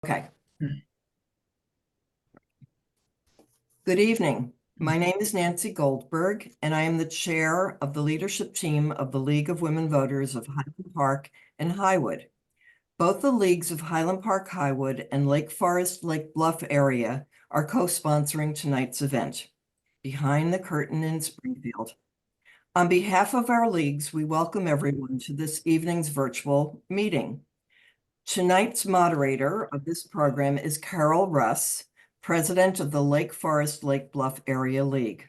Okay. Good evening. My name is Nancy Goldberg, and I am the chair of the leadership team of the League of Women Voters of Highland Park and Highwood. Both the leagues of Highland Park, Highwood, and Lake Forest, Lake Bluff area are co-sponsoring tonight's event, Behind the Curtain in Springfield. On behalf of our leagues, we welcome everyone to this evening's virtual meeting. Tonight's moderator of this program is Carol Russ, president of the Lake Forest Lake Bluff Area League.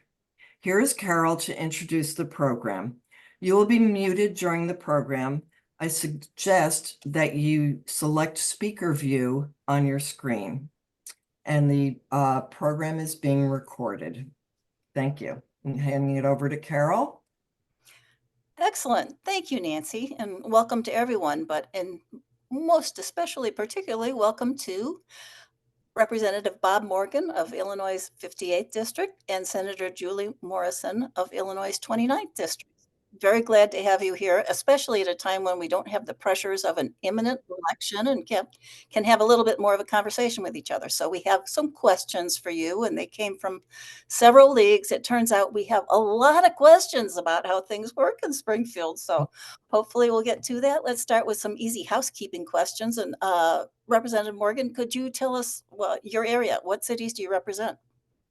Here is Carol to introduce the program. You will be muted during the program. I suggest that you select speaker view on your screen. And the program is being recorded. Thank you. I'm handing it over to Carol. Excellent. Thank you, Nancy, and welcome to everyone, and most especially, particularly, welcome to Representative Bob Morgan of Illinois' 58th District and Senator Julie Morrison of Illinois' 29th District. Very glad to have you here, especially at a time when we don't have the pressures of an imminent election and can have a little bit more of a conversation with each other. So we have some questions for you, and they came from several leagues. It turns out we have a lot of questions about how things work in Springfield. So hopefully we'll get to that. Let's start with some easy housekeeping questions. And Representative Morgan, could you tell us your area? What cities do you represent?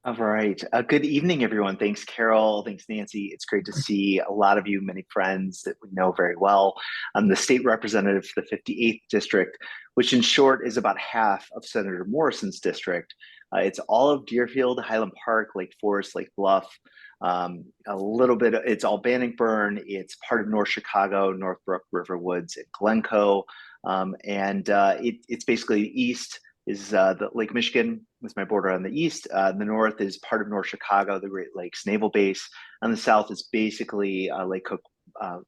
All right. Good evening, everyone. Thanks, Carol. Thanks, Nancy. It's great to see a lot of you, many friends that we know very well. I'm the state representative for the 58th District, which in short is about half of Senator Morrison's district. It's all of Deerfield, Highland Park, Lake Forest, Lake Bluff, a little bit, it's all Bannockburn. It's part of North Chicago, Northbrook, River Woods, and Glencoe. It's basically east is the Lake Michigan is my border on the east. The north is part of North Chicago, the Great Lakes Naval Base. On the south is basically Lake Cook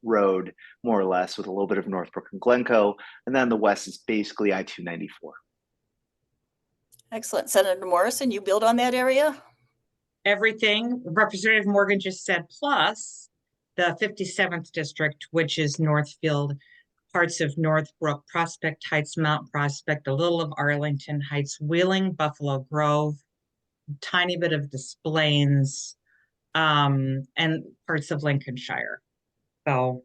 Road, more or less, with a little bit of Northbrook and Glencoe. And then the west is basically I-294. Excellent. Senator Morrison, you build on that area? Everything Representative Morgan just said, plus the 57th District, which is Northfield, parts of Northbrook, Prospect Heights, Mount Prospect, a little of Arlington Heights, Wheeling, Buffalo Grove, tiny bit of Des Plaines, and parts of Lincolnshire. So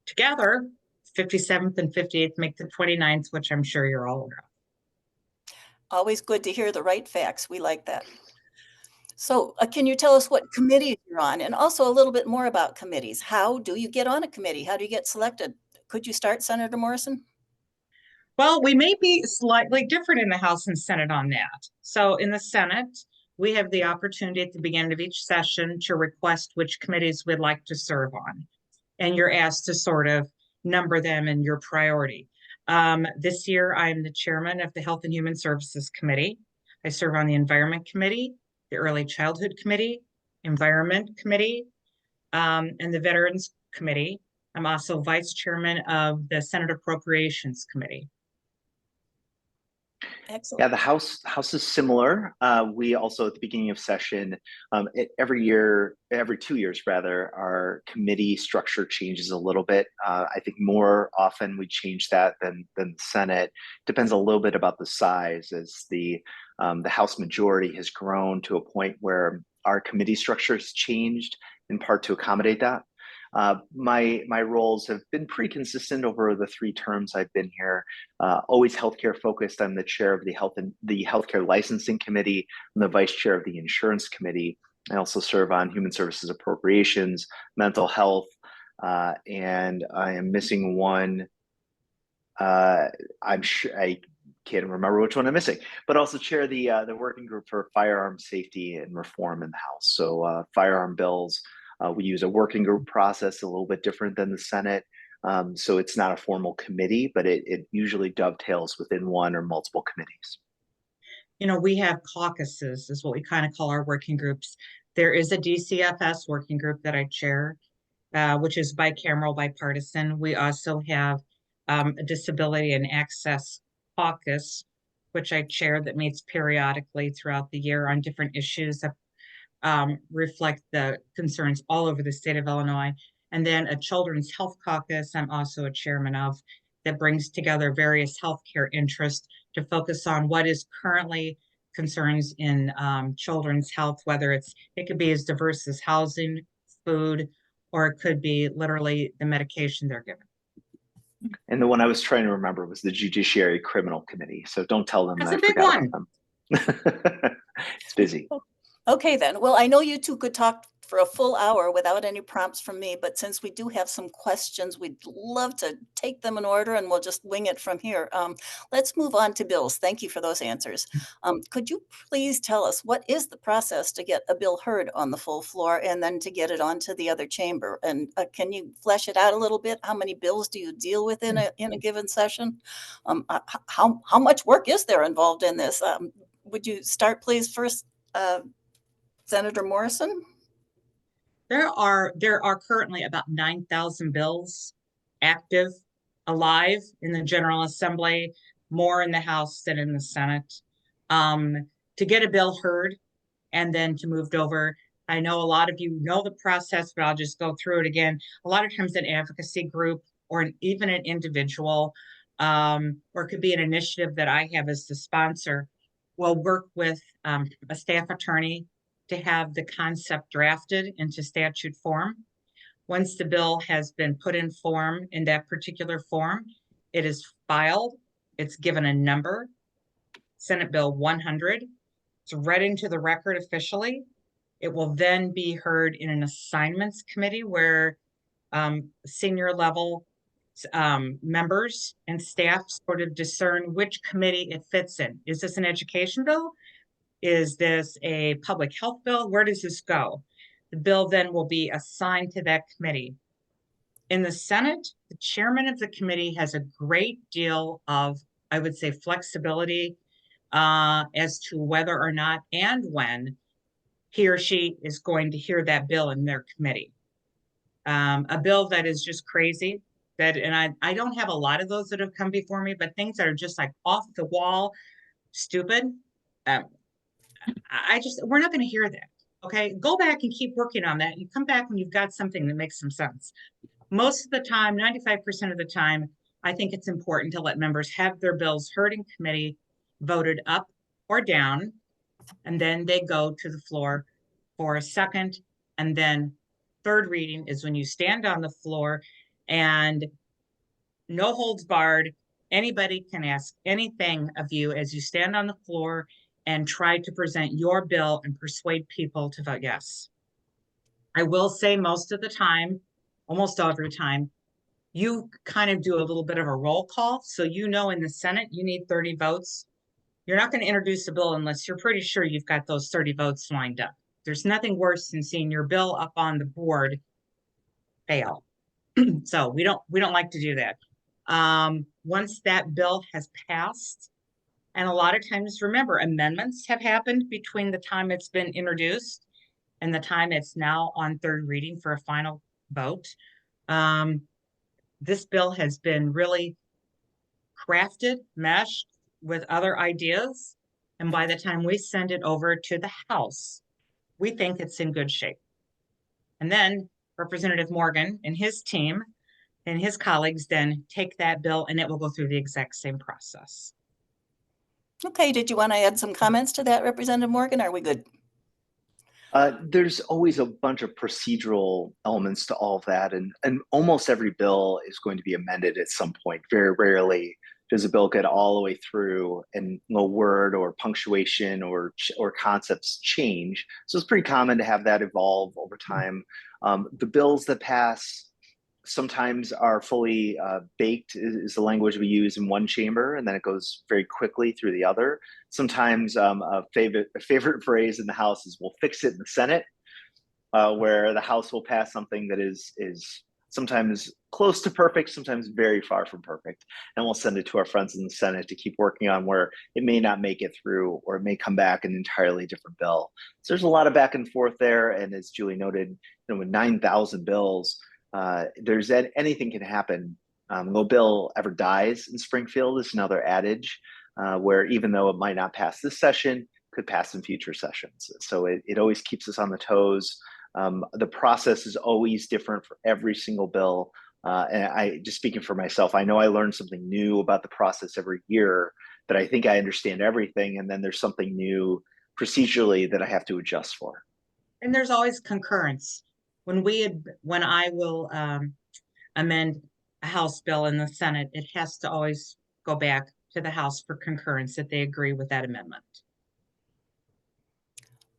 together, 57th and 58th make the 29th, which I'm sure you're all aware of. Always good to hear the right facts. We like that. So can you tell us what committees you're on, and also a little bit more about committees? How do you get on a committee? How do you get selected? Could you start, Senator Morrison? Well, we may be slightly different in the House and Senate on that. So in the Senate, we have the opportunity at the beginning of each session to request which committees we'd like to serve on. And you're asked to sort of number them in your priority. This year, I'm the chairman of the Health and Human Services Committee. I serve on the Environment Committee, the Early Childhood Committee, Environment Committee, and the Veterans Committee. I'm also vice chairman of the Senate Appropriations Committee. Excellent. Yeah, the House is similar. We also, at the beginning of session, every 2 years rather, our committee structure changes a little bit. I think more often we change that than the Senate. Depends a little bit about the size, as the House majority has grown to a point where our committee structure has changed in part to accommodate that. My roles have been pretty consistent over the 3 terms I've been here. Always healthcare focused. I'm the chair of the Healthcare Licensing Committee. I'm the vice chair of the Insurance Committee. I also serve on Human Services Appropriations, Mental Health, and I am missing one. I'm sure I can't remember which one I'm missing, but also chair the working group for firearm safety and reform in the House. So firearm bills. We use a working group process, a little bit different than the Senate. So it's not a formal committee, but it usually dovetails within one or multiple committees. You know, we have caucuses, is what we kind of call our working groups. There is a DCFS working group that I chair, which is bicameral, bipartisan. We also have a Disability and Access Caucus, which I chair, that meets periodically throughout the year on different issues that reflect the concerns all over the state of Illinois. And then a Children's Health Caucus I'm also a chairman of, that brings together various healthcare interests to focus on what is currently concerns in children's health, whether it could be as diverse as housing, food, or it could be literally the medication they're given. And the one I was trying to remember was the Judiciary Criminal Committee. So don't tell them That's that a I big forgot one. about them. It's busy. Okay, then. Well, I know you two could talk for a full hour without any prompts from me, but since we do have some questions, we'd love to take them in order and we'll just wing it from here. Let's move on to bills. Thank you for those answers. Could you please tell us what is the process to get a bill heard on the full floor and then to get it onto the other chamber? And can you flesh it out a little bit? How many bills do you deal with in a given session? How much work is there involved in this? Would you start, please, first, Senator Morrison? There are currently about 9,000 bills active, alive in the General Assembly, more in the House than in the Senate. To get a bill heard and then to moved over, I know a lot of you know the process, but I'll just go through it again. A lot of times an advocacy group or even an individual, or it could be an initiative that I have as the sponsor, will work with a staff attorney to have the concept drafted into statute form. Once the bill has been put in form, in that particular form, it is filed, it's given a number, Senate Bill 100, it's read into the record officially. It will then be heard in an assignments committee where senior level members and staff sort of discern which committee it fits in. Is this an education bill? Is this a public health bill? Where does this go? The bill then will be assigned to that committee. In the Senate, the chairman of the committee has a great deal of, I would say, flexibility as to whether or not and when he or she is going to hear that bill in their committee. A bill that is just crazy, and I don't have a lot of those that have come before me, but things that are just like off the wall, stupid. We're not going to hear that. Okay, go back and keep working on that. You come back when you've got something that makes some sense. Most of the time, 95% of the time, I think it's important to let members have their bills heard in committee, voted up or down, and then they go to the floor for a second. And then third reading is when you stand on the floor and no holds barred. Anybody can ask anything of you as you stand on the floor and try to present your bill and persuade people to vote yes. I will say most of the time, almost every time, you kind of do a little bit of a roll call. So you know in the Senate, you need 30 votes. You're not going to introduce a bill unless you're pretty sure you've got those 30 votes lined up. There's nothing worse than seeing your bill up on the board fail. So we don't like to do that. Once that bill has passed, and a lot of times, remember, amendments have happened between the time it's been introduced and the time it's now on third reading for a final vote. This bill has been really crafted, meshed with other ideas. And by the time we send it over to the House, we think it's in good shape. And then Representative Morgan and his team and his colleagues then take that bill and it will go through the exact same process. Okay, did you want to add some comments to that, Representative Morgan? Are we good? There's always a bunch of procedural elements to all of that, and almost every bill is going to be amended at some point. Very rarely does a bill get all the way through and no word or punctuation or concepts change. So it's pretty common to have that evolve over time. The bills that pass sometimes are fully baked is the language we use in one chamber, and then it goes very quickly through the other. Sometimes a favorite phrase in the House is we'll fix it in the Senate, where the House will pass something that is sometimes close to perfect, sometimes very far from perfect, and we'll send it to our friends in the Senate to keep working on where it may not make it through, or it may come back an entirely different bill. So there's a lot of back and forth there, and as Julie noted, with 9,000 bills, there's anything can happen. No bill ever dies in Springfield is another adage, where even though it might not pass this session, could pass in future sessions. So it always keeps us on the toes. The process is always different for every single bill, And I just speaking for myself, I know I learn something new about the process every year, that I think I understand everything. And then there's something new procedurally that I have to adjust for. And there's always concurrence. When I will amend a House bill in the Senate, it has to always go back to the House for concurrence that they agree with that amendment.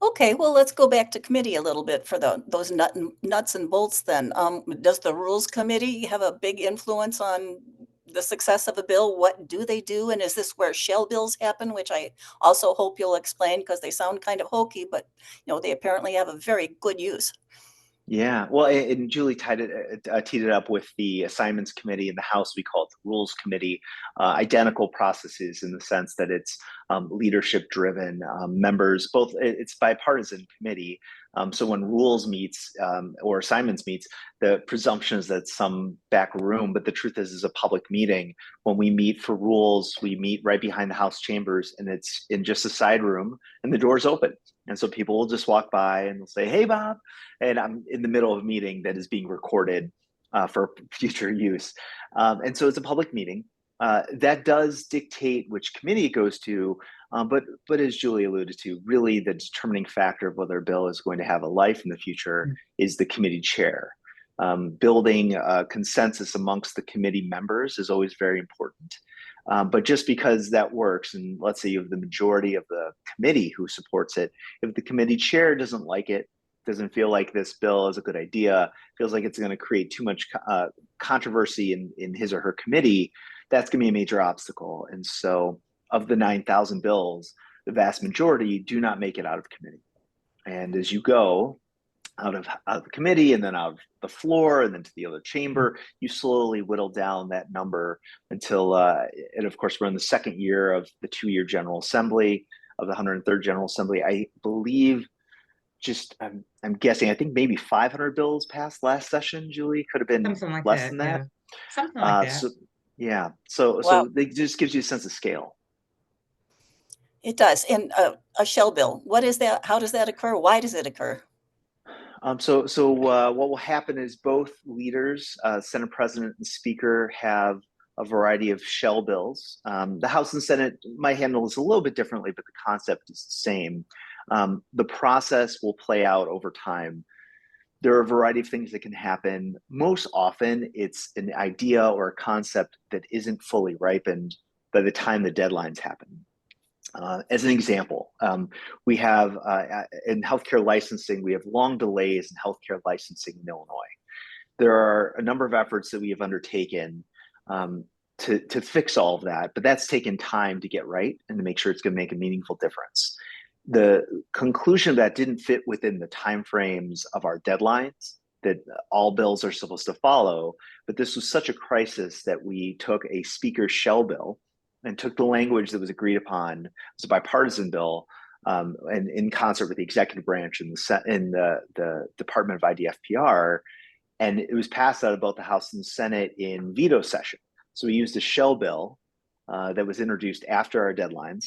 Okay, well, let's go back to committee a little bit for those nuts and bolts then. Does the Rules Committee have a big influence on the success of a bill? What do they do? And is this where shell bills happen, which I also hope you'll explain because they sound kind of hokey, but they apparently have a very good use. Yeah, well, and Julie teed it up with the Assignments Committee in the House. We call it the Rules Committee. Identical processes in the sense that it's leadership driven. Members, both it's bipartisan committee. So when Rules meets or Assignments meets, the presumption is that some back room, but the truth is a public meeting. When we meet for Rules, we meet right behind the House chambers, and it's in just a side room, and the door's open. And so people will just walk by and they'll say, "Hey, Bob," and I'm in the middle of a meeting that is being recorded for future use. And so it's a public meeting. That does dictate which committee it goes to, but as Julie alluded to, really the determining factor of whether a bill is going to have a life in the future is the committee chair. Building a consensus amongst the committee members is always very important. But just because that works, and let's say you have the majority of the committee who supports it, if the committee chair doesn't like it, doesn't feel like this bill is a good idea, feels like it's going to create too much controversy in his or her committee, that's going to be a major obstacle. And so of the 9,000 bills, the vast majority do not make it out of committee. And as you go out of the committee and then out of the floor and then to the other chamber, you slowly whittle down that number until, and of course, we're in the second year of the 2-year General Assembly, of the 103rd General Assembly. I believe I'm guessing, I think maybe 500 bills passed last session, Julie. Could have been Something like less that, than that. yeah. Something like that. So, yeah. So Wow. it just gives you a sense of scale. It does. And a shell bill, what is that? How does that occur? Why does it occur? So what will happen is both leaders, Senate President and Speaker, have a variety of shell bills. The House and Senate might handle this a little bit differently, but the concept is the same. The process will play out over time. There are a variety of things that can happen. Most often, it's an idea or a concept that isn't fully ripened by the time the deadlines happen. As an example, we have in healthcare licensing, we have long delays in healthcare licensing in Illinois. There are a number of efforts that we have undertaken to fix all of that, but that's taken time to get right and to make sure it's going to make a meaningful difference. The conclusion of that didn't fit within the timeframes of our deadlines that all bills are supposed to follow, but this was such a crisis that we took a speaker's shell bill and took the language that was agreed upon. It was a bipartisan bill, and in concert with the executive branch and the Department of IDFPR, and it was passed out of both the House and Senate in veto session. So we used a shell bill that was introduced after our deadlines.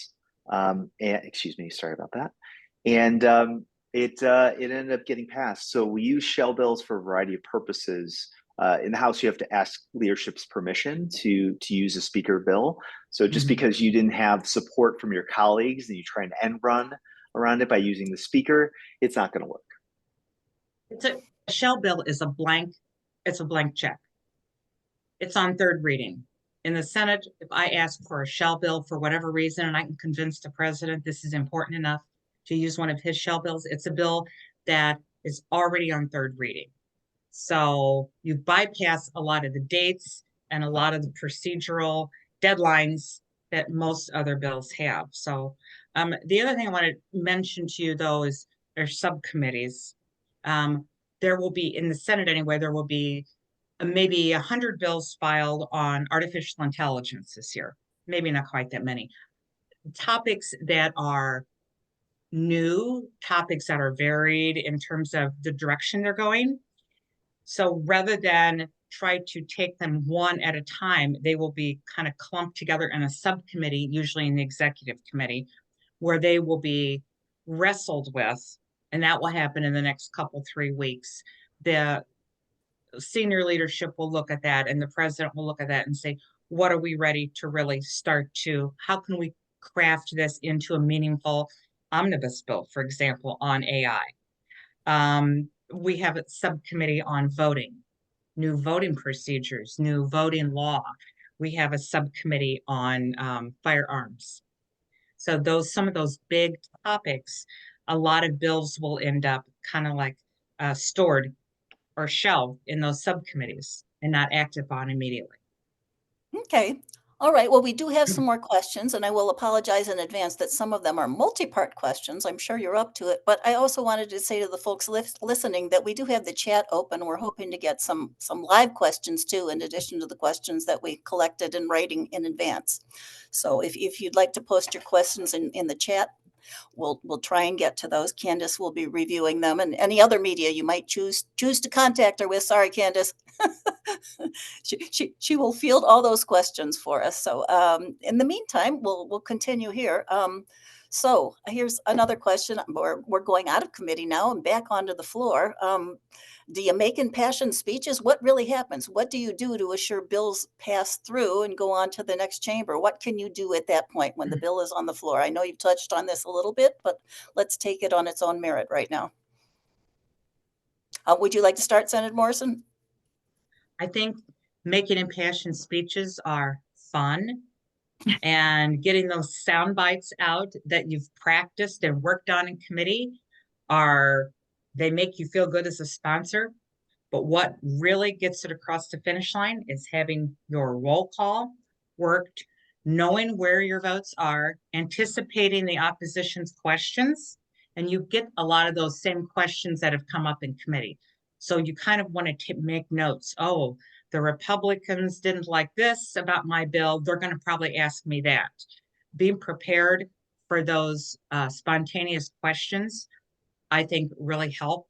Excuse me, sorry about that. And it ended up getting passed. So we use shell bills for a variety of purposes. In the House, you have to ask leadership's permission to use a speaker bill. So just because you didn't have support from your colleagues and you try and end run around it by using the speaker, it's not going to work. A shell bill is a blank check. It's on third reading. In the Senate, if I ask for a shell bill for whatever reason, and I can convince the president this is important enough to use one of his shell bills, it's a bill that is already on third reading. So you bypass a lot of the dates and a lot of the procedural deadlines that most other bills have. So the other thing I want to mention to you, though, is there's subcommittees. There will be, in the Senate anyway, there will be maybe 100 bills filed on artificial intelligence this year. Maybe not quite that many. Topics that are new, topics that are varied in terms of the direction they're going. So rather than try to take them one at a time, they will be kind of clumped together in a subcommittee, usually in the executive committee, where they will be wrestled with, and that will happen in the next 3 weeks. The senior leadership will look at that and the president will look at that and say, what are we ready to really start to, how can we craft this into a meaningful omnibus bill, for example, on AI? We have a subcommittee on voting, new voting procedures, new voting law. We have a subcommittee on firearms. So some of those big topics, a lot of bills will end up kind of like stored or shelved in those subcommittees and not acted on immediately. Okay. All right. Well, we do have some more questions, and I will apologize in advance that some of them are multi-part questions. I'm sure you're up to it, but I also wanted to say to the folks listening that we do have the chat open. We're hoping to get some live questions too, in addition to the questions that we collected in writing in advance. So if you'd like to post your questions in the chat, we'll try and get to those. Candace will be reviewing them, and any other media you might choose to contact her with. Sorry, Candace. She will field all those questions for us. So in the meantime, we'll continue here. So here's another question. We're going out of committee now and back onto the floor. Do you make impassioned speeches? What really happens? What do you do to assure bills pass through and go on to the next chamber? What can you do at that point when the bill is on the floor? I know you've touched on this a little bit, but let's take it on its own merit right now. Would you like to start, Senator Morrison? I think making impassioned speeches are fun, and getting those sound bites out that you've practiced and worked on in committee they make you feel good as a sponsor. But what really gets it across the finish line is having your roll call worked, knowing where your votes are, anticipating the opposition's questions, and you get a lot of those same questions that have come up in committee. So you kind of want to make notes. Oh, the Republicans didn't like this about my bill. They're going to probably ask me that. Being prepared for those spontaneous questions, I think, really help.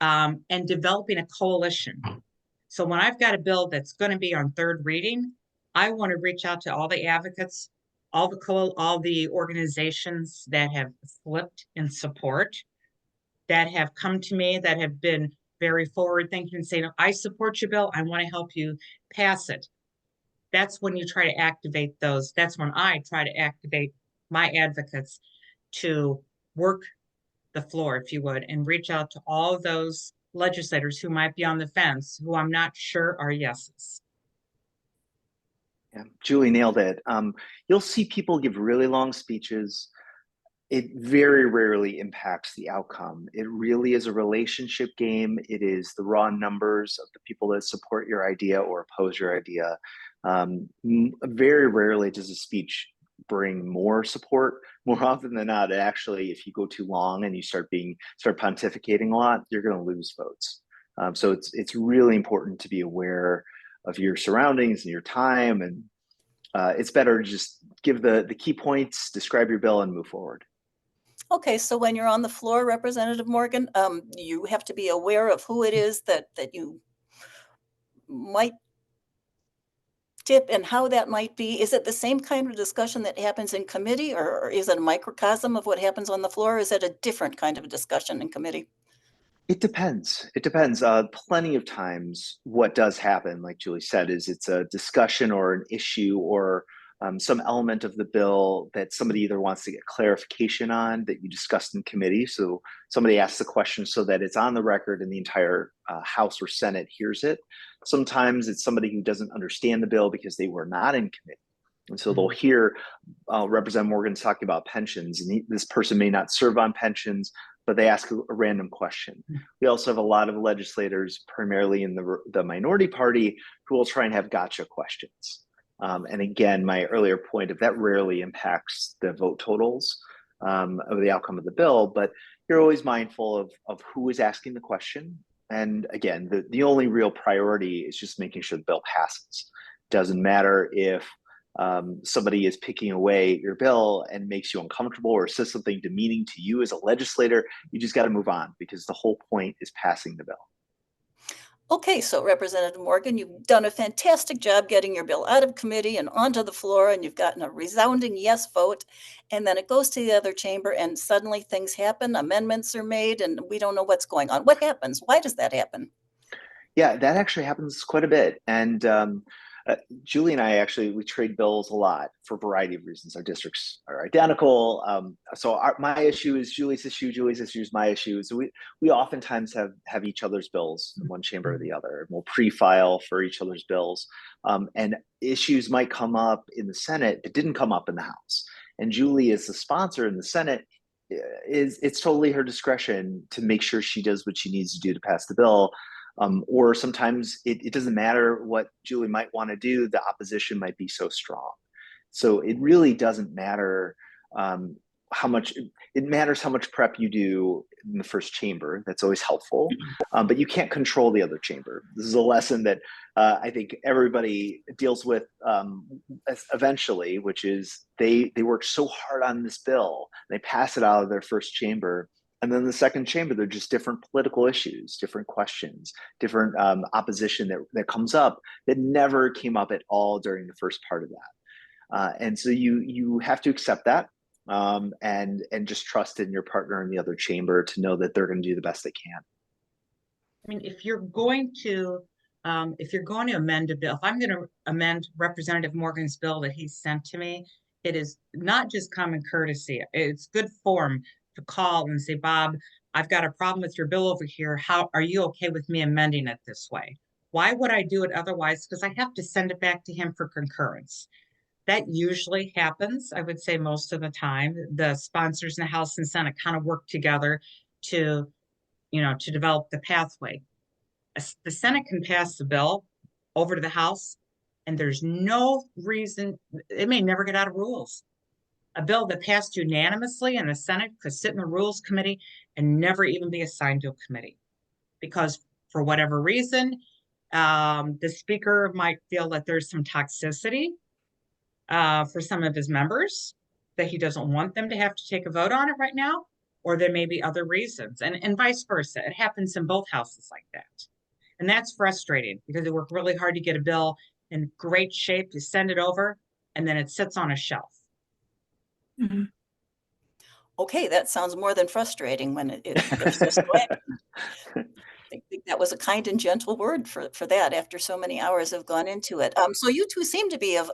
And developing a coalition. So when I've got a bill that's going to be on third reading, I want to reach out to all the advocates, all the organizations that have flipped in support, that have come to me, that have been very forward thinking and saying, I support your bill. I want to help you pass it. That's when you try to activate those. That's when I try to activate my advocates to work the floor, if you would, and reach out to all of those legislators who might be on the fence, who I'm not sure are yeses. Yeah, Julie nailed it. You'll see people give really long speeches. It very rarely impacts the outcome. It really is a relationship game. It is the raw numbers of the people that support your idea or oppose your idea. Very rarely does a speech bring more support. More often than not, actually, if you go too long and you start pontificating a lot, you're going to lose votes. So it's really important to be aware of your surroundings and your time, and it's better to just give the key points, describe your bill, and move forward. Okay, so when you're on the floor, Representative Morgan, you have to be aware of who it is that you might tip and how that might be. Is it the same kind of discussion that happens in committee, or is it a microcosm of what happens on the floor? Or is it a different kind of discussion in committee? It depends. It depends. Plenty of times what does happen, like Julie said, is it's a discussion or an issue or some element of the bill that somebody either wants to get clarification on that you discussed in committee. So somebody asks the question so that it's on the record and the entire House or Senate hears it. Sometimes it's somebody who doesn't understand the bill because they were not in committee. And so they'll hear Representative Morgan talking about pensions, and this person may not serve on pensions, but they ask a random question. We also have a lot of legislators, primarily in the minority party, who will try and have gotcha questions. And again, my earlier point of that rarely impacts the vote totals of the outcome of the bill, but you're always mindful of who is asking the question. And again, the only real priority is just making sure the bill passes. Doesn't matter if somebody is picking away your bill and makes you uncomfortable or says something demeaning to you as a legislator. You just got to move on because the whole point is passing the bill. Okay, so Representative Morgan, you've done a fantastic job getting your bill out of committee and onto the floor, and you've gotten a resounding yes vote. And then it goes to the other chamber, and suddenly things happen, amendments are made, and we don't know what's going on. What happens? Why does that happen? Yeah, that actually happens quite a bit. And Julie and I actually, we trade bills a lot for a variety of reasons. Our districts are identical. My issue is Julie's issue, Julie's issue is my issue. So we oftentimes have each other's bills in one chamber or the other. We'll pre-file for each other's bills. And issues might come up in the Senate that didn't come up in the House. And Julie, as the sponsor in the Senate, it's totally her discretion to make sure she does what she needs to do to pass the bill. Or sometimes it doesn't matter what Julie might want to do, the opposition might be so strong. So it really doesn't matter how much, it matters how much prep you do in the first chamber. That's always helpful, but you can't control the other chamber. This is a lesson that I think everybody deals with eventually, which is they work so hard on this bill, they pass it out of their first chamber. And then the second chamber, they're just different political issues, different questions, different opposition that comes up that never came up at all during the first part of that. And so you have to accept that and just trust in your partner in the other chamber to know that they're going to do the best they can. I mean, if you're going to amend a bill, if I'm going to amend Representative Morgan's bill that he sent to me, it is not just common courtesy. It's good form to call and say, Bob, I've got a problem with your bill over here. How are you okay with me amending it this way? Why would I do it otherwise? Because I have to send it back to him for concurrence. That usually happens, I would say most of the time. The sponsors in the House and Senate kind of work together to develop the pathway. The Senate can pass the bill over to the House, and there's no reason, it may never get out of rules. A bill that passed unanimously in the Senate could sit in the Rules Committee and never even be assigned to a committee. Because for whatever reason, the speaker might feel that there's some toxicity for some of his members, that he doesn't want them to have to take a vote on it right now, or there may be other reasons, and vice versa. It happens in both houses like that. And that's frustrating because they work really hard to get a bill in great shape, to send it over, and then it sits on a shelf. Mm-hmm. Okay, that sounds more than frustrating when there's this way. I think that was a kind and gentle word for that after so many hours have gone into it. So you two seem to be of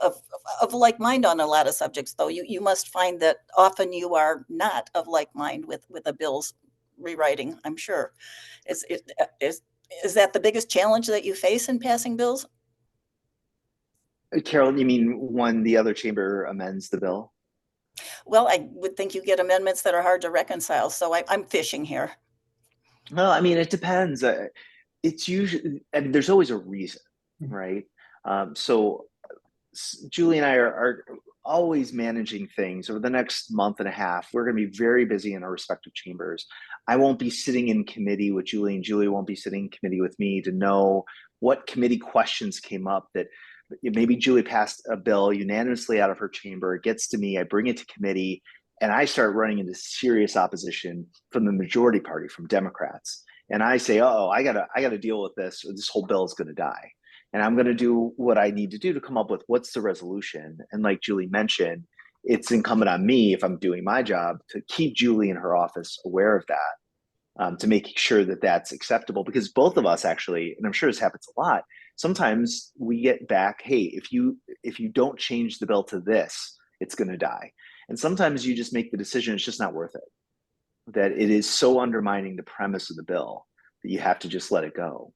like mind on a lot of subjects, though. You must find that often you are not of like mind with a bill's rewriting, I'm sure. Is that the biggest challenge that you face in passing bills? Carol, you mean when the other chamber amends the bill? Well, I would think you get amendments that are hard to reconcile, so I'm fishing here. Well, I mean, it depends. It's usually, I mean, there's always a reason, right? So Julie and I are always managing things over the next month and a half. We're going to be very busy in our respective chambers. I won't be sitting in committee with Julie, and Julie won't be sitting in committee with me to know what committee questions came up. That maybe Julie passed a bill unanimously out of her chamber, it gets to me, I bring it to committee, and I start running into serious opposition from the majority party, from Democrats. And I say, oh, I gotta deal with this, or this whole bill is gonna die. And I'm gonna do what I need to do to come up with what's the resolution. And like Julie mentioned, it's incumbent on me, if I'm doing my job, to keep Julie in her office aware of that, to make sure that that's acceptable. Because both of us actually, and I'm sure this happens a lot, sometimes we get back, hey, if you don't change the bill to this, it's gonna die. And sometimes you just make the decision, it's just not worth it. That it is so undermining the premise of the bill that you have to just let it go.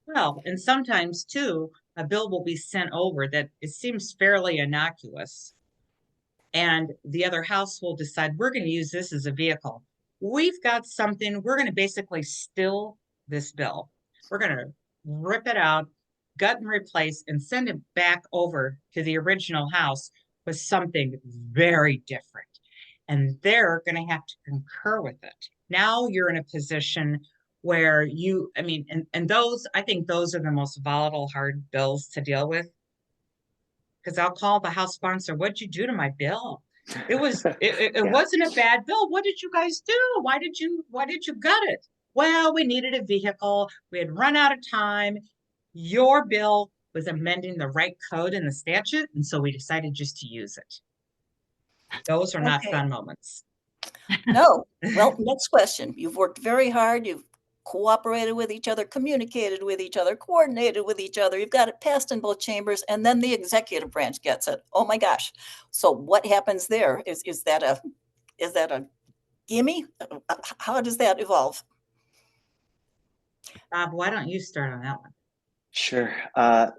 Well, and sometimes too, a bill will be sent over that it seems fairly innocuous, and the other house will decide, we're going to use this as a vehicle. We've got something, we're going to basically steal this bill. We're going to rip it out, gut and replace, and send it back over to the original house with something very different. And they're going to have to concur with it. Now you're in a position where I think those are the most volatile, hard bills to deal with. Because I'll call the House sponsor, what'd you do to my bill? It wasn't a bad bill. What did you guys do? Why did you gut it? Well, we needed a vehicle. We had run out of time. Your bill was amending the right code in the statute, and so we decided just to use it. Those are not fun moments. No. Well, next question. You've worked very hard. You've cooperated with each other, communicated with each other, coordinated with each other. You've got it passed in both chambers, and then the executive branch gets it. Oh my gosh. So what happens there? Is that a gimme? How does that evolve? Bob, why don't you start on that one? Sure.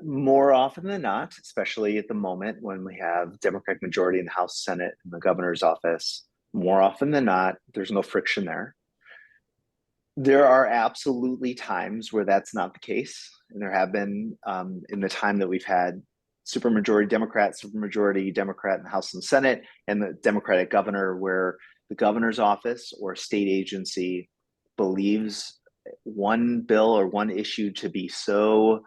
More often than not, especially at the moment when we have Democratic majority in the House, Senate, and the governor's office, more often than not, there's no friction there. There are absolutely times where that's not the case. And there have been in the time that we've had supermajority Democrat in the House and Senate, and the Democratic governor, where the governor's office or state agency believes one bill or one issue to be so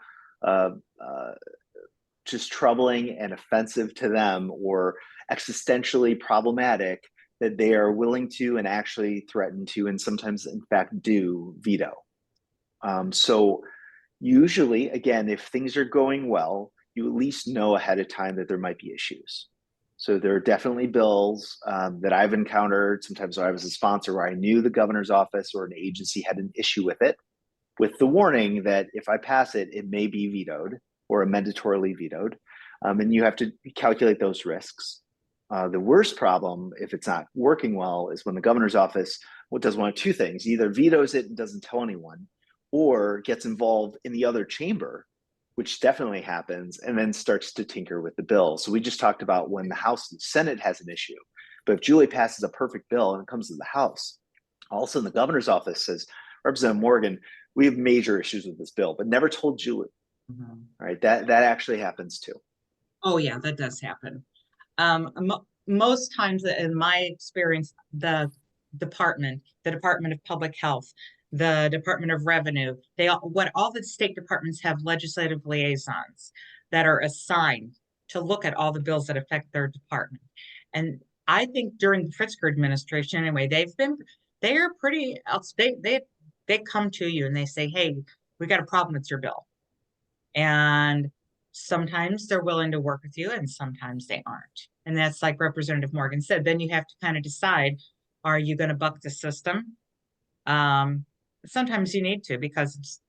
just troubling and offensive to them or existentially problematic that they are willing to and actually threaten to, and sometimes in fact do, veto. So usually, again, if things are going well, you at least know ahead of time that there might be issues. So there are definitely bills that I've encountered, sometimes when I was a sponsor, where I knew the governor's office or an agency had an issue with it, with the warning that if I pass it, it may be vetoed or mandatorily vetoed. And you have to calculate those risks. The worst problem, if it's not working well, is when the governor's office does one of two things: either vetoes it and doesn't tell anyone, or gets involved in the other chamber, which definitely happens, and then starts to tinker with the bill. So we just talked about when the House and Senate has an issue. But if Julie passes a perfect bill and it comes to the House, all of a sudden the governor's office says, Representative Morgan, we have major issues with this bill, but never told Julie. Mhm. Right? That actually happens too. Oh yeah, that does happen. Most times in my experience, the Department of Public Health, the Department of Revenue, all the state departments have legislative liaisons that are assigned to look at all the bills that affect their department. And I think during the Pritzker administration, anyway, they're pretty they come to you and they say, hey, we got a problem with your bill. And sometimes they're willing to work with you and sometimes they aren't. And that's like Representative Morgan said, then you have to kind of decide, are you going to buck the system? Sometimes you need to, because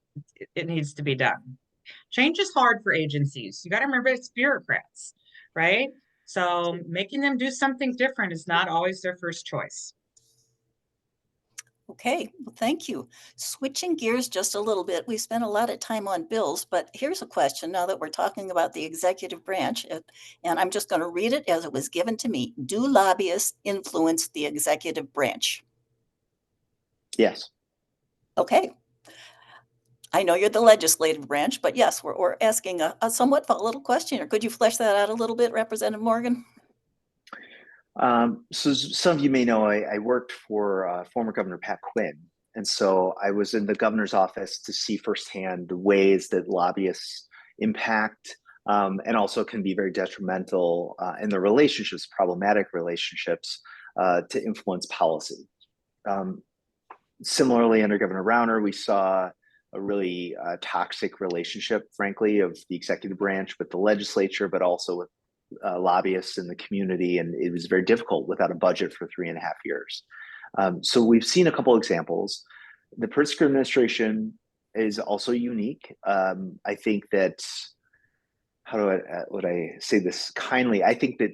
it needs to be done. Change is hard for agencies. You got to remember it's bureaucrats, right? So making them do something different is not always their first choice. Okay, well, thank you. Switching gears just a little bit, we spent a lot of time on bills, but here's a question now that we're talking about the executive branch, and I'm just going to read it as it was given to me. Do lobbyists influence the executive branch? Yes. Okay. I know you're the legislative branch, but yes, we're asking a somewhat volatile question. Or could you flesh that out a little bit, Representative Morgan? So some of you may know I worked for former Governor Pat Quinn. And so I was in the governor's office to see firsthand the ways that lobbyists impact and also can be very detrimental in the relationships, problematic relationships, to influence policy. Similarly, under Governor Rauner, we saw a really toxic relationship, frankly, of the executive branch with the legislature, but also with lobbyists in the community, and it was very difficult without a budget for 3.5 years. So we've seen a couple examples. The Pritzker administration is also unique. I think that, would I say this kindly? I think that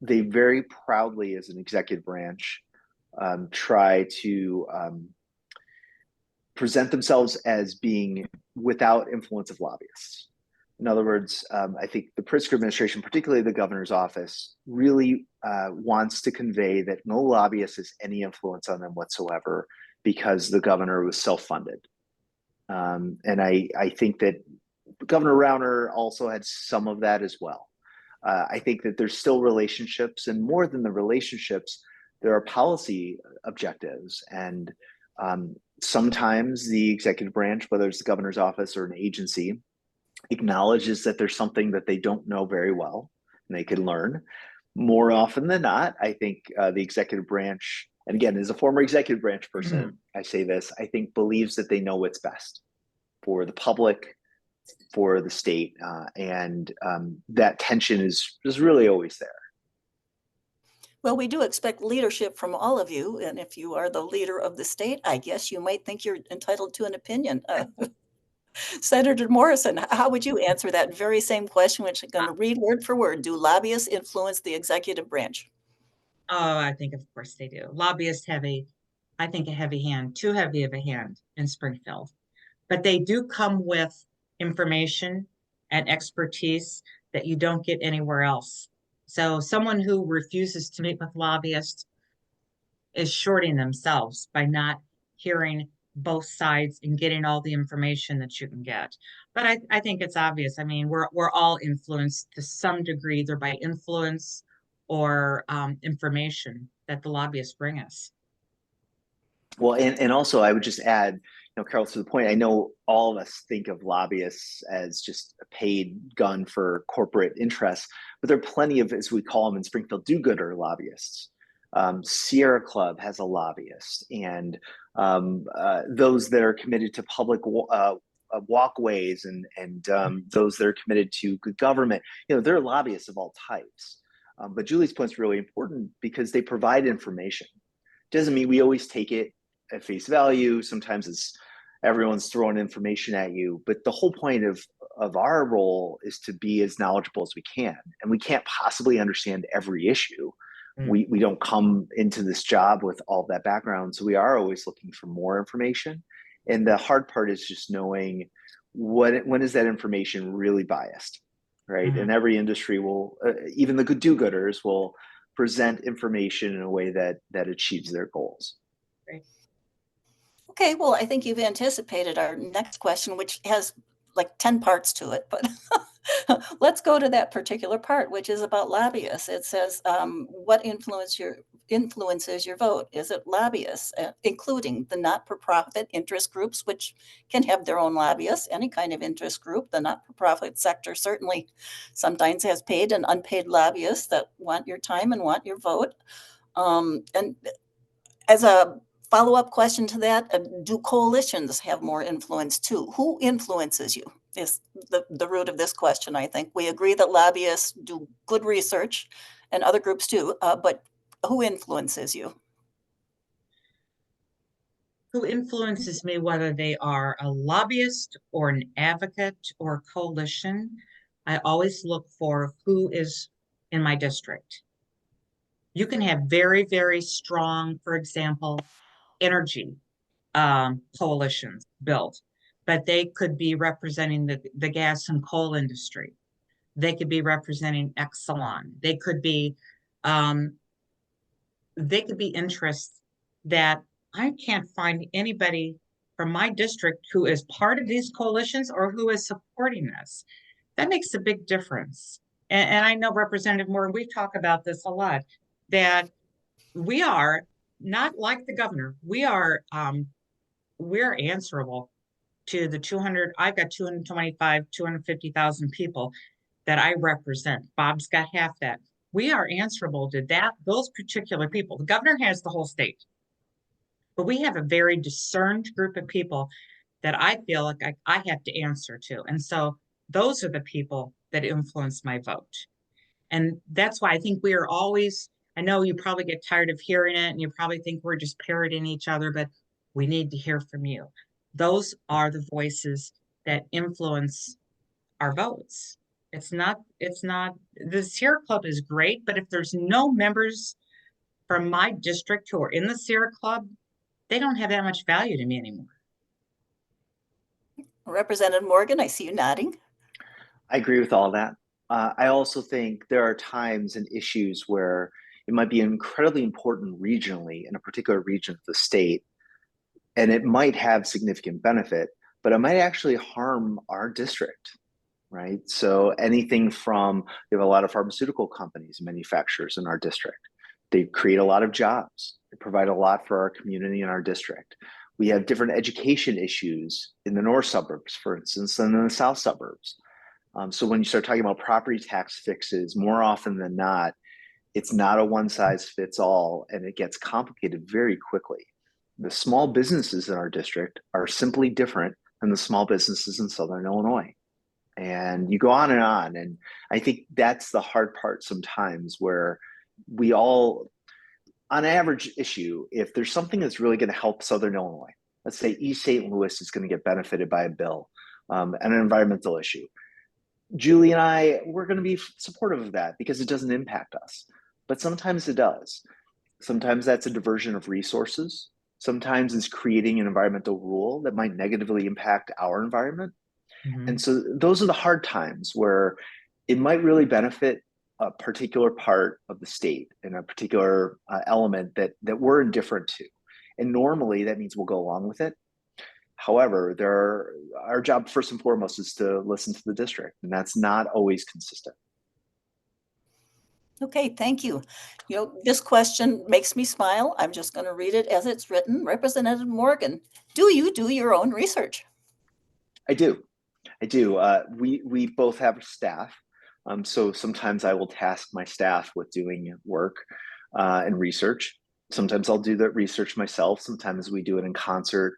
they very proudly, as an executive branch, try to present themselves as being without influence of lobbyists. In other words, I think the Pritzker administration, particularly the governor's office, really wants to convey that no lobbyist has any influence on them whatsoever because the governor was self-funded. And I think that Governor Rauner also had some of that as well. I think that there's still relationships, and more than the relationships, there are policy objectives. And sometimes the executive branch, whether it's the governor's office or an agency, acknowledges that there's something that they don't know very well and they can learn. More often than not, I think the executive branch, and again, as a former executive branch person, I say this, I think believes that they know what's best for the public, for the state, and that tension is really always there. Well, we do expect leadership from all of you, and if you are the leader of the state, I guess you might think you're entitled to an opinion. Senator Morrison, how would you answer that very same question, which I'm going to read word for word? Do lobbyists influence the executive branch? Oh, I think of course they do. Lobbyists have I think a heavy hand, too heavy of a hand in Springfield. But they do come with information and expertise that you don't get anywhere else. So someone who refuses to meet with lobbyists is shorting themselves by not hearing both sides and getting all the information that you can get. But I think it's obvious. I mean, we're all influenced to some degree, either by influence or information that the lobbyists bring us. Well, and also I would just add, Carol, to the point, I know all of us think of lobbyists as just a paid gun for corporate interests, but there are plenty of, as we call them in Springfield, do-gooder lobbyists. Sierra Club has a lobbyist, and those that are committed to public walkways and those that are committed to good government, they're lobbyists of all types. But Julie's point is really important because they provide information. Doesn't mean we always take it at face value. Sometimes everyone's throwing information at you, but the whole point of our role is to be as knowledgeable as we can, and we can't possibly understand every issue. We don't come into this job with all that background, so we are always looking for more information. And the hard part is just knowing when is that information really biased, right? And every industry will, even the good do-gooders will present information in a way that achieves their goals. Great. Okay, well, I think you've anticipated our next question, which has like 10 parts to it, but let's go to that particular part, which is about lobbyists. It says, what influences your vote? Is it lobbyists, including the not-for-profit interest groups, which can have their own lobbyists, any kind of interest group? The not-for-profit sector certainly sometimes has paid and unpaid lobbyists that want your time and want your vote. And as a follow-up question to that, do coalitions have more influence too? Who influences you is the root of this question, I think. We agree that lobbyists do good research and other groups too, but who influences you? Who influences me, whether they are a lobbyist or an advocate or a coalition, I always look for who is in my district. You can have very, very strong, for example, energy coalitions built, but they could be representing the gas and coal industry. They could be representing Exelon. They could be interests that I can't find anybody from my district who is part of these coalitions or who is supporting this. That makes a big difference. And I know Representative Moore, we talk about this a lot, that we are not like the governor. We're answerable to the 200, I've got 250,000 people that I represent. Bob's got half that. We are answerable to those particular people. The governor has the whole state, but we have a very discerned group of people that I feel like I have to answer to. And so those are the people that influence my vote. And that's why I think we are always, I know you probably get tired of hearing it and you probably think we're just parroting each other, but we need to hear from you. Those are the voices that influence our votes. It's not, the Sierra Club is great, but if there's no members from my district who are in the Sierra Club, they don't have that much value to me anymore. Representative Morgan, I see you nodding. I agree with all that. I also think there are times and issues where it might be incredibly important regionally in a particular region of the state, and it might have significant benefit, but it might actually harm our district, right? So anything from, we have a lot of pharmaceutical companies and manufacturers in our district. They create a lot of jobs. They provide a lot for our community and our district. We have different education issues in the north suburbs, for instance, than in the south suburbs. So when you start talking about property tax fixes, more often than not, it's not a one size fits all, and it gets complicated very quickly. The small businesses in our district are simply different than the small businesses in Southern Illinois. And you go on. And I think that's the hard part sometimes, where we all on average issue, if there's something that's really going to help Southern Illinois, let's say East St. Louis is going to get benefited by a bill, and an environmental issue, Julie and I, we're going to be supportive of that because it doesn't impact us. But sometimes it does. Sometimes that's a diversion of resources. Sometimes it's creating an environmental rule that might negatively impact our environment. And so those are the hard times where it might really benefit a particular part of the state and a particular element that we're indifferent to. And normally that means we'll go along with it. However, our job first and foremost is to listen to the district, and that's not always consistent. Okay, thank you. This question makes me smile. I'm just going to read it as it's written. Representative Morgan, do you do your own research? I do. We both have staff. So sometimes I will task my staff with doing work and research. Sometimes I'll do that research myself. Sometimes we do it in concert.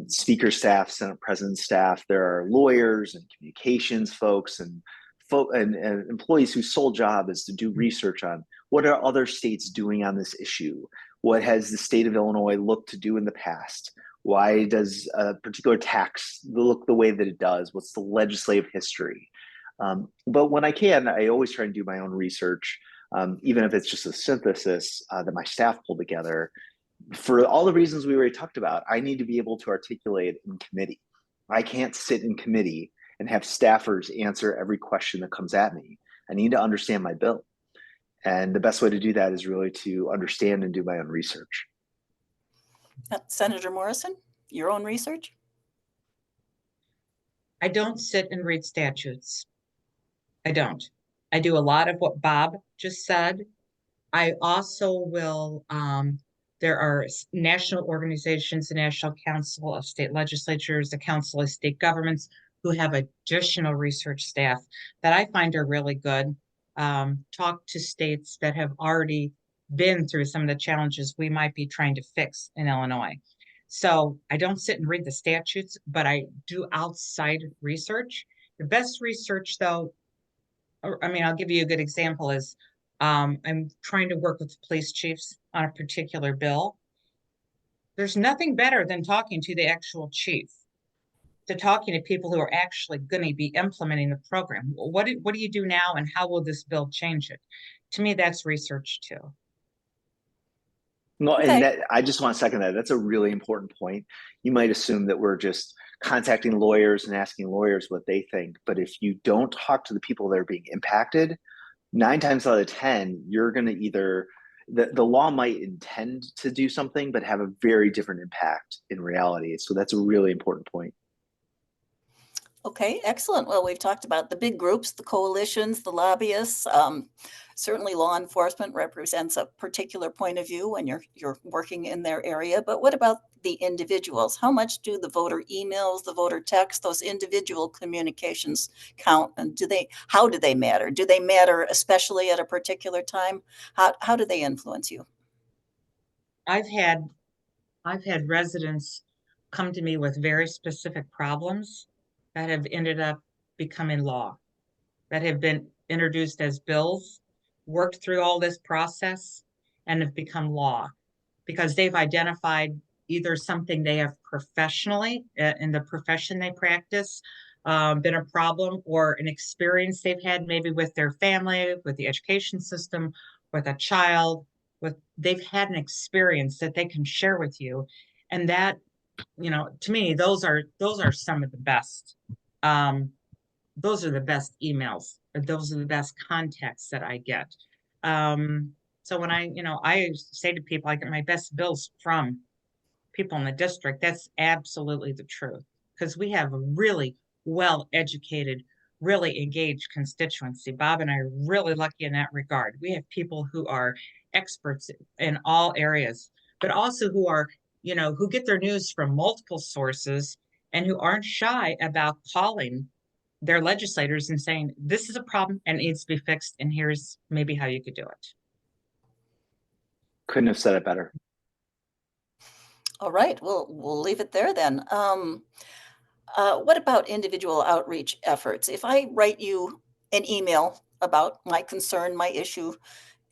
Speaker staff, Senate President staff, there are lawyers and communications folks and employees whose sole job is to do research on what are other states doing on this issue? What has the state of Illinois looked to do in the past? Why does a particular tax look the way that it does? What's the legislative history? But when I can, I always try and do my own research, even if it's just a synthesis that my staff pulled together. For all the reasons we already talked about, I need to be able to articulate in committee. I can't sit in committee and have staffers answer every question that comes at me. I need to understand my bill. And the best way to do that is really to understand and do my own research. Senator Morrison, your own research? I don't sit and read statutes. I don't. I do a lot of what Bob just said. I also will, there are national organizations, the National Council of State Legislatures, the Council of State Governments, who have additional research staff that I find are really good. Talk to states that have already been through some of the challenges we might be trying to fix in Illinois. So I don't sit and read the statutes, but I do outside research. The best research, though, I'll give you a good example is I'm trying to work with police chiefs on a particular bill. There's nothing better than talking to the actual chief, to talking to people who are actually going to be implementing the program. What do you do now, and how will this bill change it? To me, that's research too. No, Okay. and that, I just want to second that. That's a really important point. You might assume that we're just contacting lawyers and asking lawyers what they think. But if you don't talk to the people that are being impacted, 9 times out of 10, you're going to either, the law might intend to do something, but have a very different impact in reality. So that's a really important point. Okay, excellent. Well, we've talked about the big groups, the coalitions, the lobbyists. Certainly law enforcement represents a particular point of view when you're working in their area. But what about the individuals? How much do the voter emails, the voter text, those individual communications count? And how do they matter? Do they matter especially at a particular time? How do they influence you? I've had residents come to me with very specific problems that have ended up becoming law, that have been introduced as bills, worked through all this process, and have become law because they've identified either something they have professionally in the profession they practice been a problem, or an experience they've had maybe with their family, with the education system, with a child, they've had an experience that they can share with you. And that, to me, those are some of the best. Those are the best emails. Those are the best contacts that I get. So when I say to people, I get my best bills from people in the district. That's absolutely the truth, because we have a really well-educated, really engaged constituency. Bob and I are really lucky in that regard. We have people who are experts in all areas, but also who are, who get their news from multiple sources and who aren't shy about calling their legislators and saying, this is a problem and it needs to be fixed, and here's maybe how you could do it. Couldn't have said it better. All right, we'll leave it there then. What about individual outreach efforts? If I write you an email about my concern, my issue,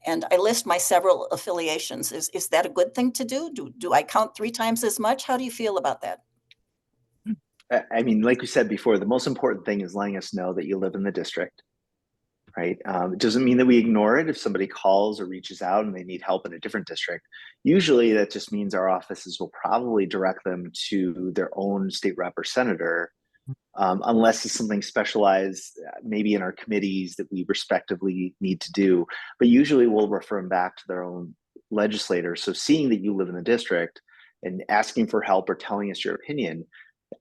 and I list my several affiliations. Is that a good thing to do? Do I count 3 times as much? How do you feel about that? I mean, like we said before, the most important thing is letting us know that you live in the district, right? It doesn't mean that we ignore it if somebody calls or reaches out and they need help in a different district. Usually that just means our offices will probably direct them to their own state rep or senator, unless it's something specialized, maybe in our committees that we respectively need to do. But usually we'll refer them back to their own legislator. So seeing that you live in the district and asking for help or telling us your opinion,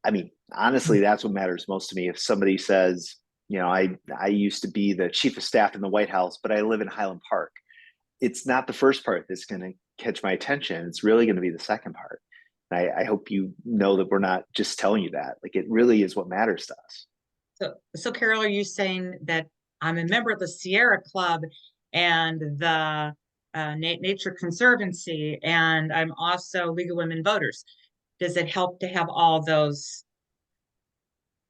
I mean, honestly, that's what matters most to me. If somebody says, you know, I used to be the chief of staff in the White House, but I live in Highland Park. It's not the first part that's going to catch my attention. It's really going to be the second part. And I hope you know that we're not just telling you that. Like, it really is what matters to us. So Carol, are you saying that I'm a member of the Sierra Club and the Nature Conservancy, and I'm also League of Women Voters? Does it help to have all those?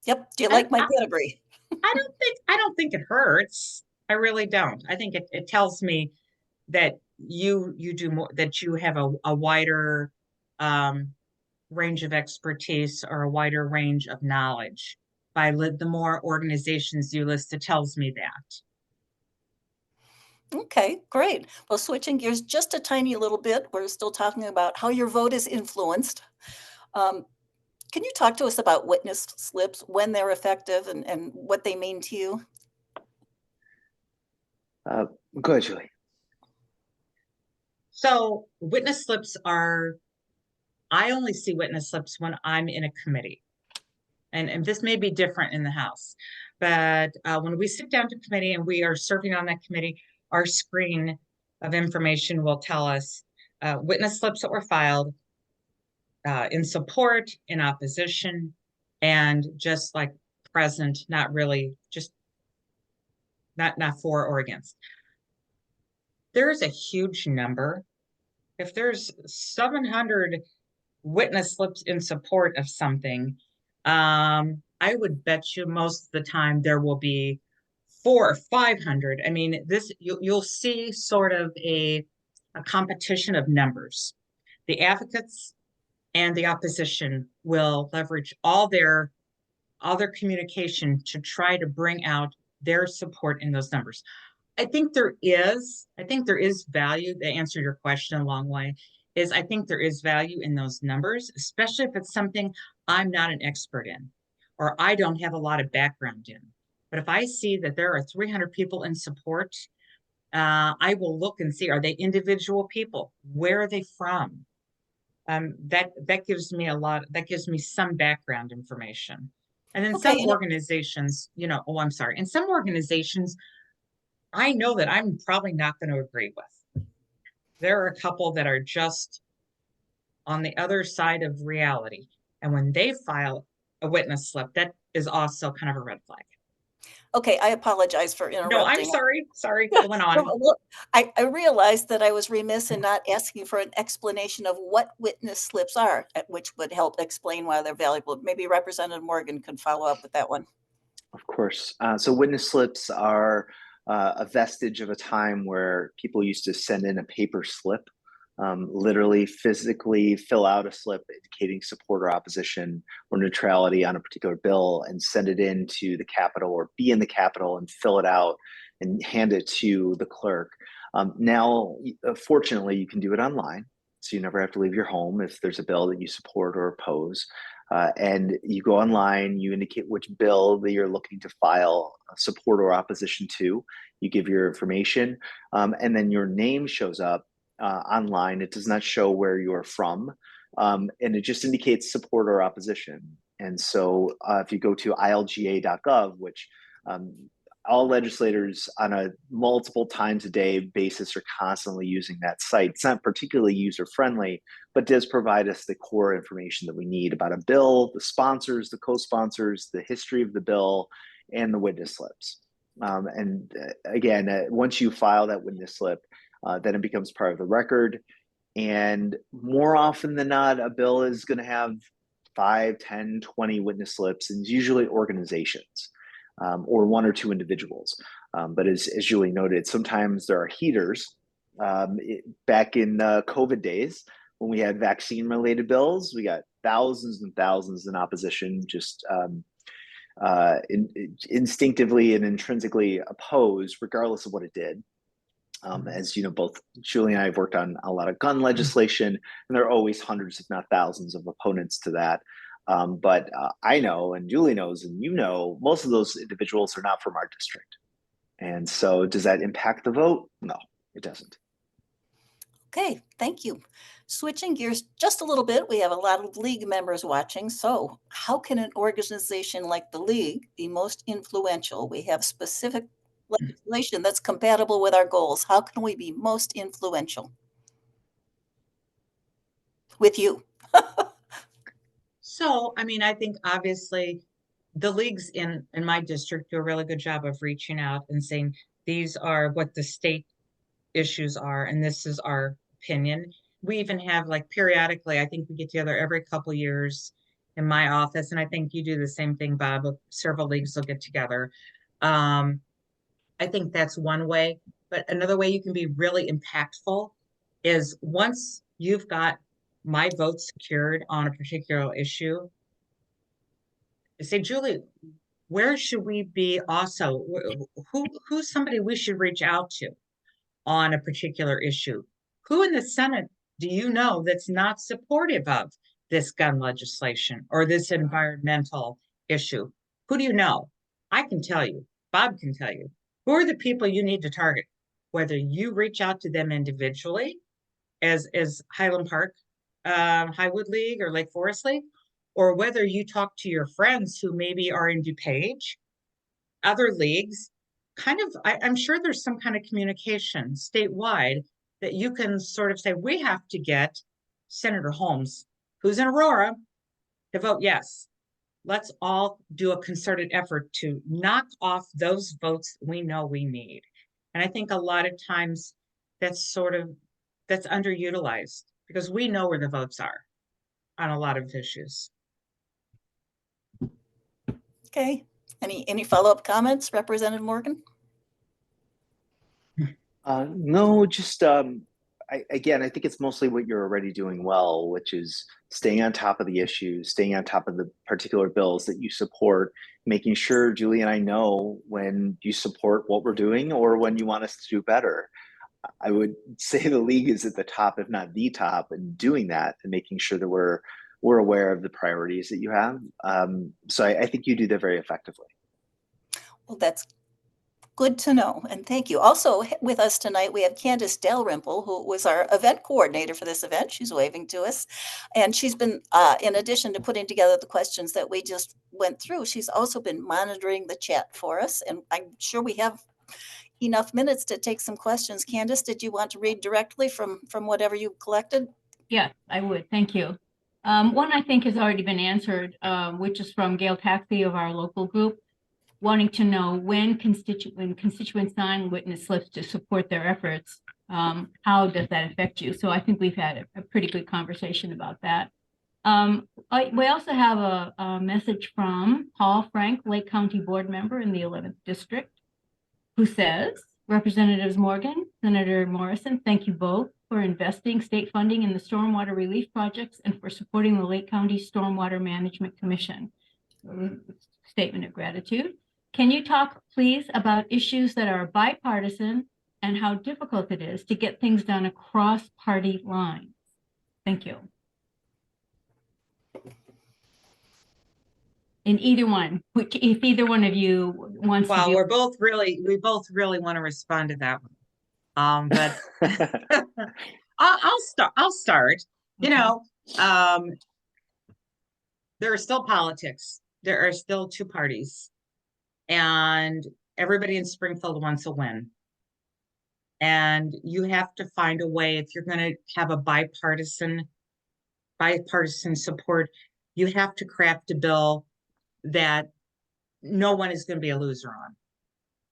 Yep. Do you like my pedigree? I don't think it hurts. I really don't. I think it tells me that you do more, that you have a wider range of expertise or a wider range of knowledge. By the more organizations you list, it tells me that. Okay, great. Well, switching gears just a tiny little bit, we're still talking about how your vote is influenced. Can you talk to us about witness slips, when they're effective and what they mean to you? Go ahead, Julie. So witness slips I only see witness slips when I'm in a committee. And this may be different in the House, but when we sit down to committee and we are serving on that committee, our screen of information will tell us witness slips that were filed in support, in opposition, and just like present, not really, just not for or against. There is a huge number. If there's 700 witness slips in support of something, I would bet you most of the time there will be 400 or 500. I mean, you'll see sort of a competition of numbers. The advocates and the opposition will leverage all their communication to try to bring out their support in those numbers. I think there is value. To answer your question a long way, is I think there is value in those numbers, especially if it's something I'm not an expert in or I don't have a lot of background in. But if I see that there are 300 people in support, I will look and see, are they individual people? Where are they from? That gives me some background information. And then Okay, some organizations, in some organizations, I know that I'm probably not going to agree with. There are a couple that are just on the other side of reality. And when they file a witness slip, that is also kind of a red flag. Okay, I apologize for interrupting. No, I'm sorry. Sorry, going on. Well, I realized that I was remiss in not asking for an explanation of what witness slips are, which would help explain why they're valuable. Maybe Representative Morgan could follow up with that one. Of course. So witness slips are a vestige of a time where people used to send in a paper slip, literally physically fill out a slip indicating support or opposition or neutrality on a particular bill and send it into the Capitol or be in the Capitol and fill it out and hand it to the clerk. Now, fortunately, you can do it online. So you never have to leave your home if there's a bill that you support or oppose. And you go online, you indicate which bill that you're looking to file support or opposition to. You give your information, and then your name shows up online. It does not show where you're from, and it just indicates support or opposition. And so if you go to ilga.gov, which all legislators on a multiple times a day basis are constantly using that site. It's not particularly user-friendly, but does provide us the core information that we need about a bill, the sponsors, the co-sponsors, the history of the bill, and the witness slips. Again, once you file that witness slip, then it becomes part of the record. And more often than not, a bill is going to have 5, 10, 20 witness slips, and usually organizations. Or one or two individuals. But as Julie noted, sometimes there are heaters Back in COVID days, when we had vaccine-related bills, we got thousands and thousands in opposition, just instinctively and intrinsically opposed, regardless of what it did. As you know, both Julie and I have worked on a lot of gun legislation, and there are always hundreds, if not thousands, of opponents to that. But I know, and Julie knows, and you know, most of those individuals are not from our district. And so does that impact the vote? No, it doesn't. Okay, thank you. Switching gears just a little bit, we have a lot of league members watching. So how can an organization like the league be most influential? We have specific legislation that's compatible with our goals. How can we be most influential with you? So, I mean, I think obviously the leagues in my district do a really good job of reaching out and saying, these are what the state issues are, and this is our opinion. We even have, like, periodically, I think we get together every couple years in my office, and I think you do the same thing, Bob. Several leagues will get together. I think that's one way, but another way you can be really impactful is once you've got my vote secured on a particular issue, say, Julie, where should we be also? Who's somebody we should reach out to on a particular issue? Who in the Senate do you know that's not supportive of this gun legislation or this environmental issue? Who do you know? I can tell you, Bob can tell you. Who are the people you need to target? Whether you reach out to them individually as Highland Park, Highwood League or Lake Forest League, or whether you talk to your friends who maybe are in DuPage, other leagues, kind of, I'm sure there's some kind of communication statewide that you can sort of say, we have to get Senator Holmes, who's in Aurora, to vote yes. Let's all do a concerted effort to knock off those votes we know we need. And I think a lot of times that's underutilized because we know where the votes are on a lot of issues. Okay, any follow-up comments, Representative Morgan? No, just again, I think it's mostly what you're already doing well, which is staying on top of the issues, staying on top of the particular bills that you support, making sure Julie and I know when you support what we're doing or when you want us to do better. I would say the league is at the top, if not the top, in doing that and making sure that we're aware of the priorities that you have. So I think you do that very effectively. Well, that's good to know, and thank you. Also with us tonight, we have Candace Dalrymple, who was our event coordinator for this event. She's waving to us, and she's been, in addition to putting together the questions that we just went through, she's also been monitoring the chat for us, and I'm sure we have enough minutes to take some questions. Candace, did you want to read directly from whatever you collected? Yes, I would. Thank you. One I think has already been answered, which is from Gail Taxi of our local group, wanting to know when constituents sign witness slips to support their efforts, how does that affect you? So I think we've had a pretty good conversation about that. We also have a message from Paul Frank, Lake County Board Member in the 11th District, who says, Representatives Morgan, Senator Morrison, thank you both for investing state funding in the stormwater relief projects and for supporting the Lake County Stormwater Management Commission. Statement of gratitude. Can you talk, please, about issues that are bipartisan and how difficult it is to get things done across party lines? Thank you. In either one, if either one of you wants to. Well, we both really want to respond to that one. But I'll start. Okay. You know, there are still politics. There are still two parties, and everybody in Springfield wants a win. And you have to find a way, if you're going to have a bipartisan support, you have to craft a bill that no one is going to be a loser on.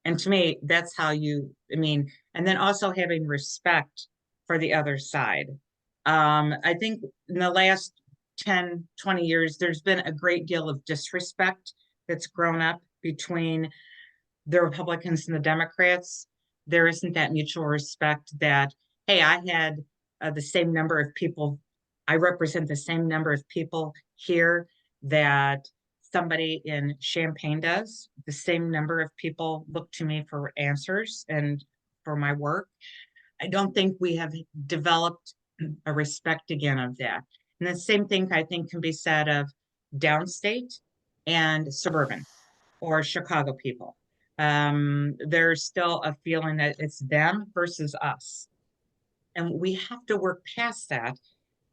And to me, that's how and then also having respect for the other side. I think in the last 10, 20 years, there's been a great deal of disrespect that's grown up between the Republicans and the Democrats. There isn't that mutual respect that hey, I had the same number of people, I represent the same number of people here that somebody in Champaign does. The same number of people look to me for answers and for my work. I don't think we have developed a respect again of that. And the same thing I think can be said of downstate and suburban or Chicago people. There's still a feeling that it's them versus us. And we have to work past that.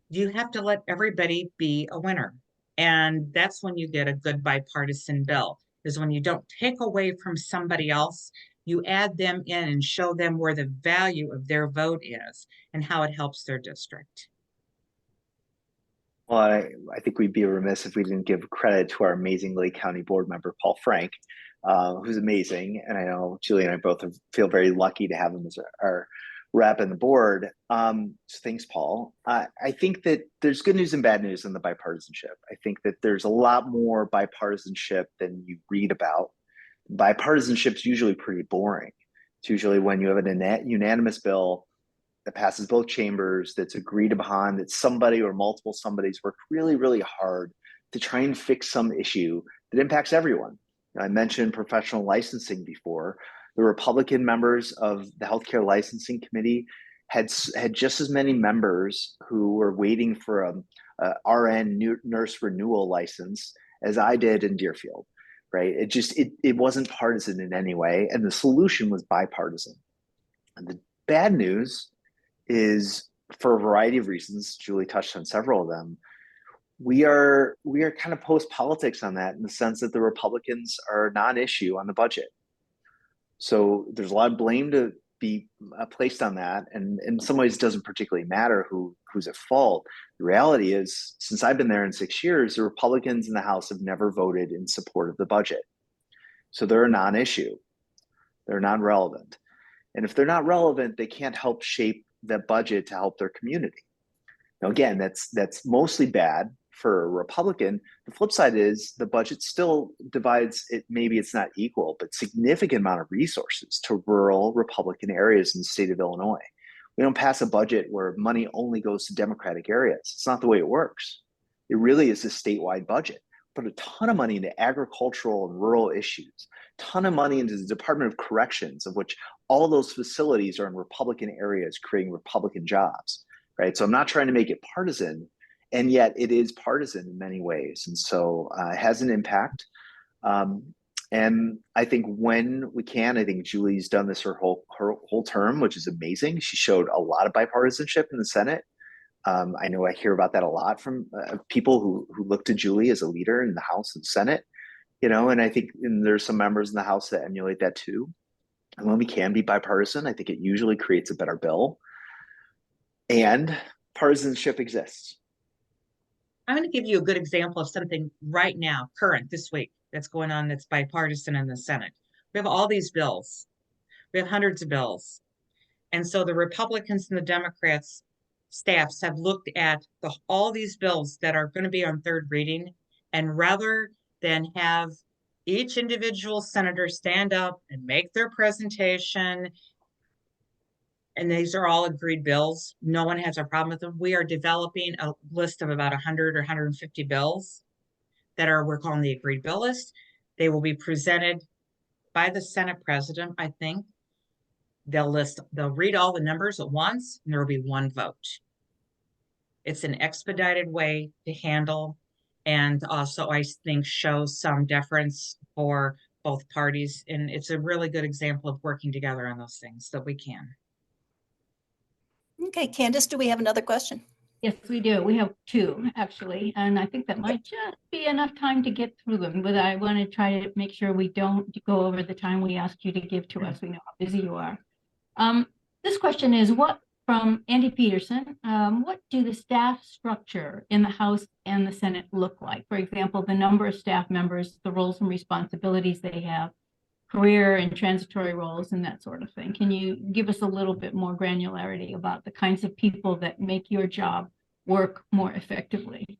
You have to let everybody be a winner. And that's when you get a good bipartisan bill, is when you don't take away from somebody else, you add them in and show them where the value of their vote is and how it helps their district. Well, I think we'd be remiss if we didn't give credit to our amazing Lake County board member, Paul Frank, who's amazing. And I know Julie and I both feel very lucky to have him as our rep in the board. So thanks, Paul. I think that there's good news and bad news in the bipartisanship. I think that there's a lot more bipartisanship than you read about. Bipartisanship is usually pretty boring. It's usually when you have a unanimous bill that passes both chambers, that's agreed upon, that somebody or multiple somebodies worked really, really hard to try and fix some issue that impacts everyone. I mentioned professional licensing before. The Republican members of the Healthcare Licensing Committee had just as many members who were waiting for a RN nurse renewal license as I did in Deerfield, right? It wasn't partisan in any way, and the solution was bipartisan. And the bad news is, for a variety of reasons, Julie touched on several of them, we are kind of post politics on that, in the sense that the Republicans are a non-issue on the budget. So there's a lot of blame to be placed on that, and in some ways it doesn't particularly matter who's at fault. The reality is, since I've been there in 6 years, the Republicans in the House have never voted in support of the budget. So they're a non-issue. They're non-relevant. And if they're not relevant, they can't help shape the budget to help their community. Now, again, that's mostly bad for a Republican. The flip side is the budget still divides it. Maybe it's not equal, but significant amount of resources to rural Republican areas in the state of Illinois. We don't pass a budget where money only goes to Democratic areas. It's not the way it works. It really is a statewide budget. Put a ton of money into agricultural and rural issues, ton of money into the Department of Corrections, of which all those facilities are in Republican areas, creating Republican jobs, right? So I'm not trying to make it partisan, and yet it is partisan in many ways. And so it has an impact. And I think when we can, I think Julie's done this her whole term, which is amazing. She showed a lot of bipartisanship in the Senate. I know I hear about that a lot from people who look to Julie as a leader in the House and Senate, and I think there's some members in the House that emulate that too. And when we can be bipartisan, I think it usually creates a better bill, and partisanship exists. I'm going to give you a good example of something right now, current this week, that's going on, that's bipartisan in the Senate. We have all these bills. We have hundreds of bills. And so the Republicans and the Democrats staffs have looked at all these bills that are going to be on third reading, and rather than have each individual senator stand up and make their presentation, and these are all agreed bills, no one has a problem with them, we are developing a list of about 100 or 150 bills that we're calling the agreed bill list. They will be presented by the Senate president, I think. They'll read all the numbers at once, and there will be one vote. It's an expedited way to handle, and also I think shows some deference for both parties. And it's a really good example of working together on those things that we can. Okay, Candace, do we have another question? Yes, we do. We have two, actually, and I think that might just be enough time to get through them, but I want to try to make sure we don't go over the time we asked you to give to us. We know how busy you are. This question is from Andy Peterson. What do the staff structure in the House and the Senate look like? For example, the number of staff members, the roles and responsibilities they have, career and transitory roles, and that sort of thing. Can you give us a little bit more granularity about the kinds of people that make your job work more effectively?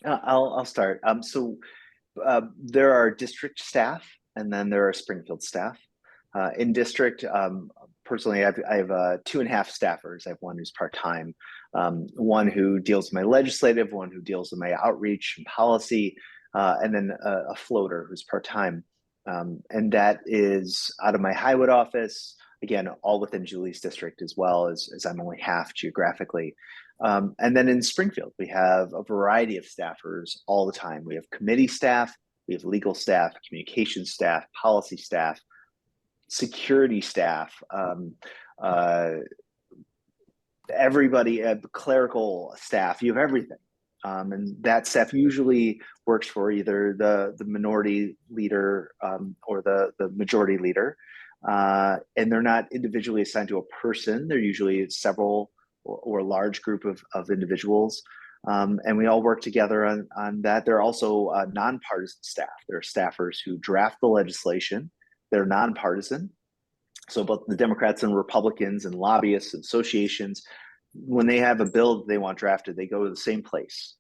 I'll start. So there are district staff, and then there are Springfield staff. In district, personally, I have 2.5 staffers. I have one who's part-time, one who deals with my legislative, one who deals with my outreach and policy, and then a floater who's part-time. And that is out of my Highwood office, again, all within Julie's district as well, as I'm only half geographically. And then in Springfield, we have a variety of staffers all the time. We have committee staff, we have legal staff, communication staff, policy staff, security staff, everybody, clerical staff, you have everything. And that staff usually works for either the minority leader or the majority leader. And they're not individually assigned to a person. They're usually several or a large group of individuals. And we all work together on that. There are also nonpartisan staff. There are staffers who draft the legislation. They're nonpartisan. So both the Democrats and Republicans and lobbyists and associations, when they have a bill that they want drafted, they go to the same place.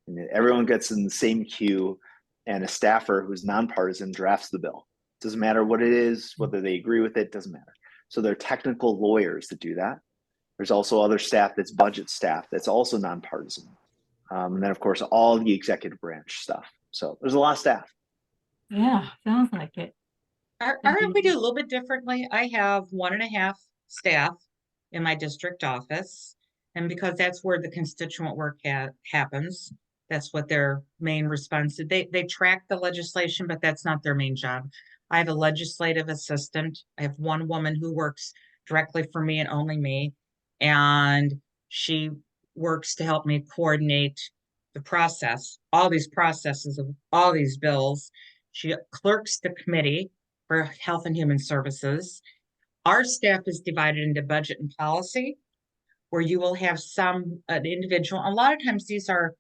And everyone gets in the same queue, and a staffer who's nonpartisan drafts the bill. Doesn't matter what it is, whether they agree with it, doesn't matter. So there are technical lawyers that do that. There's also other staff that's budget staff that's also nonpartisan. And then, of course, all the executive branch stuff. So there's a lot of staff. Yeah, sounds like it. We do a little bit differently. I have 1.5 staff in my district office. And because that's where the constituent work happens, that's what their main response is. They track the legislation, but that's not their main job. I have a legislative assistant. I have one woman who works directly for me and only me. And she works to help me coordinate the process, all these processes of all these bills. She clerks the committee for Health and Human Services. Our staff is divided into budget and policy, where you will have an individual. A lot of times they're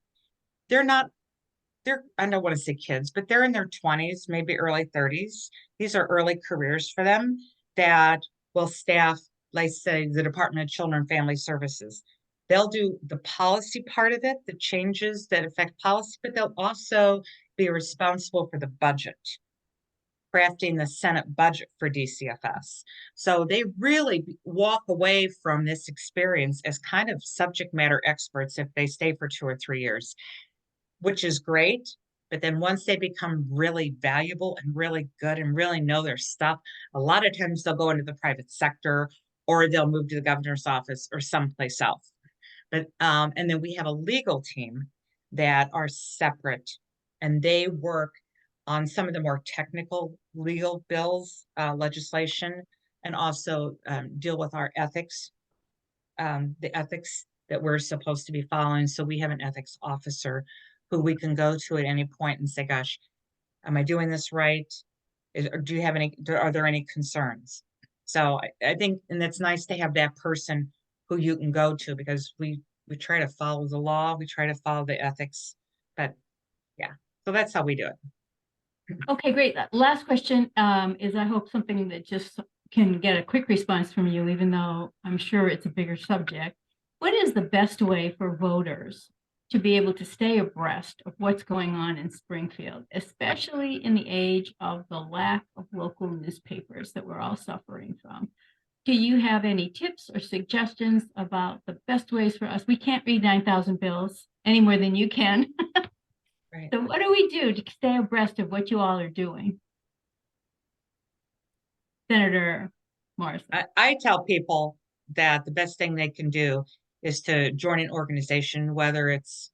I don't want to say kids, but they're in their 20s, maybe early 30s. These are early careers for them that will staff, like say, the Department of Children and Family Services. They'll do the policy part of it, the changes that affect policy, but they'll also be responsible for the budget, crafting the Senate budget for DCFS. So they really walk away from this experience as kind of subject matter experts if they stay for 2 or 3 years, which is great. But then once they become really valuable and really good and really know their stuff, a lot of times they'll go into the private sector or they'll move to the governor's office or someplace else. But and then we have a legal team that are separate, and they work on some of the more technical legal bills, legislation, and also deal with our ethics, the ethics that we're supposed to be following. So we have an ethics officer who we can go to at any point and say, gosh, am I doing this right? Are there any concerns? So I think, and it's nice to have that person who you can go to, because we try to follow the law, we try to follow the ethics, but yeah, so that's how we do it. Okay, great. Last question is, I hope something that just can get a quick response from you, even though I'm sure it's a bigger subject. What is the best way for voters to be able to stay abreast of what's going on in Springfield, especially in the age of the lack of local newspapers that we're all suffering from? Do you have any tips or suggestions about the best ways for us? We can't read 9,000 bills any more than you can. Right. So what do we do to stay abreast of what you all are doing? Senator Morrison. I tell people that the best thing they can do is to join an organization, whether it's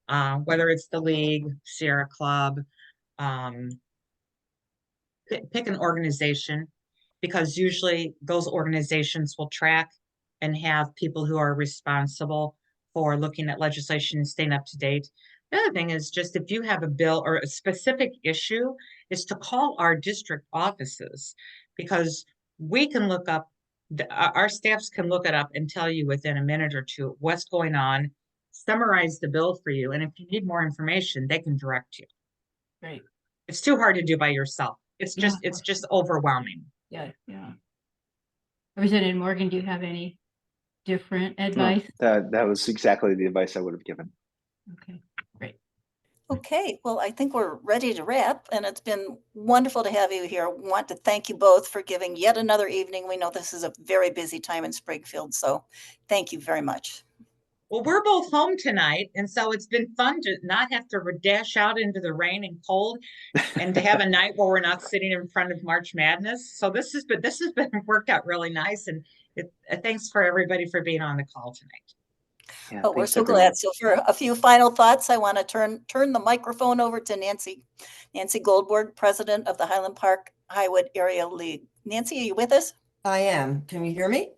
the League, Sierra Club, pick an organization, because usually those organizations will track and have people who are responsible for looking at legislation and staying up to date. The other thing is, just if you have a bill or a specific issue, is to call our district offices, because we can look up, our staffs can look it up and tell you within a minute or two what's going on, summarize the bill for you. And if you need more information, they can direct you. Great. It's too hard to do by yourself. It's just overwhelming. Yeah. Representative Morgan, do you have any different advice? That was exactly the advice I would have given. Okay, great. Okay, well, I think we're ready to wrap, and it's been wonderful to have you here. Want to thank you both for giving yet another evening. We know this is a very busy time in Springfield, so thank you very much. Well, we're both home tonight, and so it's been fun to not have to dash out into the rain and cold, and to have a night where we're not sitting in front of March Madness. So this has been worked out really nice, and thanks for everybody for being on the call tonight. Yeah, Oh, we're thanks, so everyone. glad. So for a few final thoughts, I want to turn the microphone over to Nancy Goldberg, President of the Highland Park-Highwood Area League. Nancy, are you with us? I am. Can you hear me?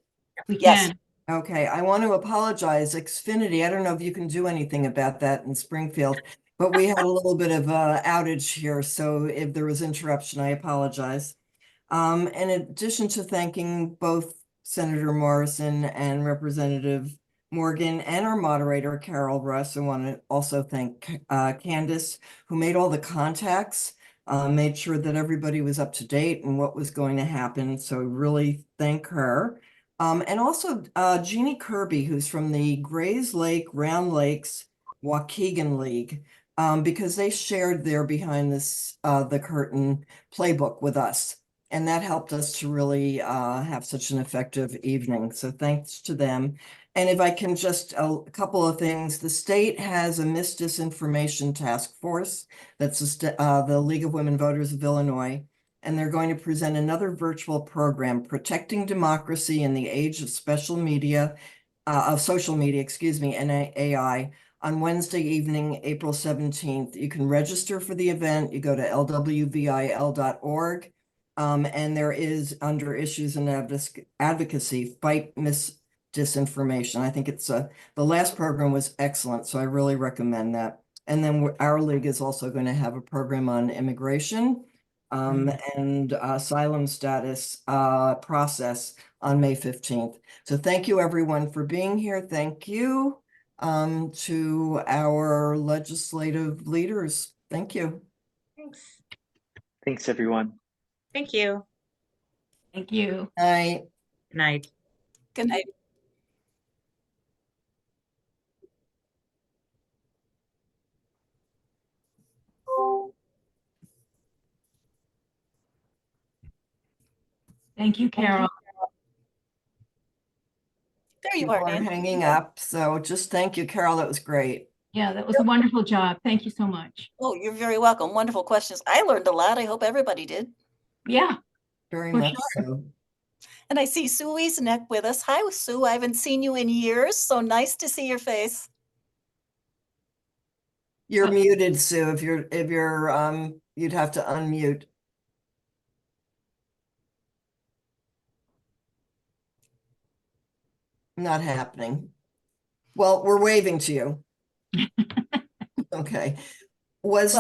We Yes. can. Okay, I want to apologize. Xfinity, I don't know if you can do anything about that in Springfield, but we had a little bit of a outage here, so if there was interruption, I apologize. In addition to thanking both Senator Morrison and Representative Morgan and our moderator, Carol Russ, I want to also thank Candace, who made all the contacts, made sure that everybody was up to date and what was going to happen. So really thank her. And also Jeannie Kirby, who's from the Grays Lake, Round Lakes, Waukegan League, because they shared their Behind the Curtain playbook with us. And that helped us to really have such an effective evening. So thanks to them. And if I can just, a couple of things, the state has a Misdisinformation Task Force. That's the League of Women Voters of Illinois. And they're going to present another virtual program, Protecting Democracy in the Age of Social media, and AI, on Wednesday evening, April 17th. You can register for the event. You go to lwvil.org. And there is, under Issues and Advocacy, Fight Disinformation. I think it's the last program was excellent, so I really recommend that. And then our league is also going to have a program on immigration and asylum status process on May 15th. So thank you everyone for being here. Thank you to our legislative leaders. Thank you. Thanks. Thanks, everyone. Thank you. Thank you. Bye. Good night. Good night. Thank you, Carol. There you People are, are Nancy. hanging up. So just thank you, Carol. That was great. Yeah, that was a wonderful job. Thank you so much. Oh, you're very welcome. Wonderful questions. I learned a lot. I hope everybody did. Yeah, Very For much so. And I see Sue Wieseneck with us. Hi, Sue. I haven't seen you in years, so nice to see your face. You're muted, Sue. If you're you'd have to unmute. Not happening. Well, we're waving to you. Okay. Was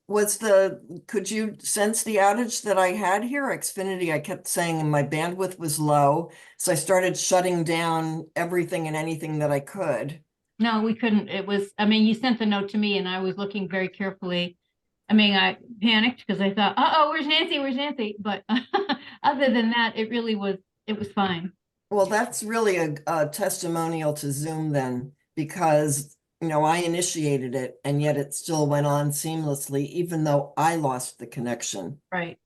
Well, could you sense the outage that I had here? Xfinity, I kept saying my bandwidth was low, so I started shutting down everything and anything that I could. no, we couldn't. It was, I mean, you sent the note to me and I was looking very carefully. I mean, I panicked because I thought, uh-oh, where's Nancy? Where's Nancy? But other than that, it was fine. Well, that's really a testimonial to Zoom then, because I initiated it and yet it still went on seamlessly, even though I lost the connection. Right.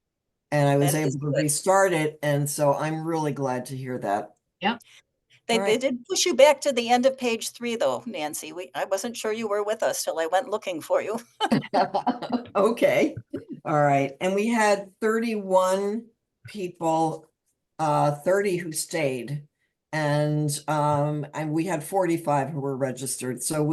And I was That is able to good. restart it. And so I'm really glad to hear that. Yep. They All right. did push you back to the end of page 3, though, Nancy. I wasn't sure you were with us till I went looking for you. Okay. All right. And we had 31 people, 30 who stayed. And we had 45 who were registered. So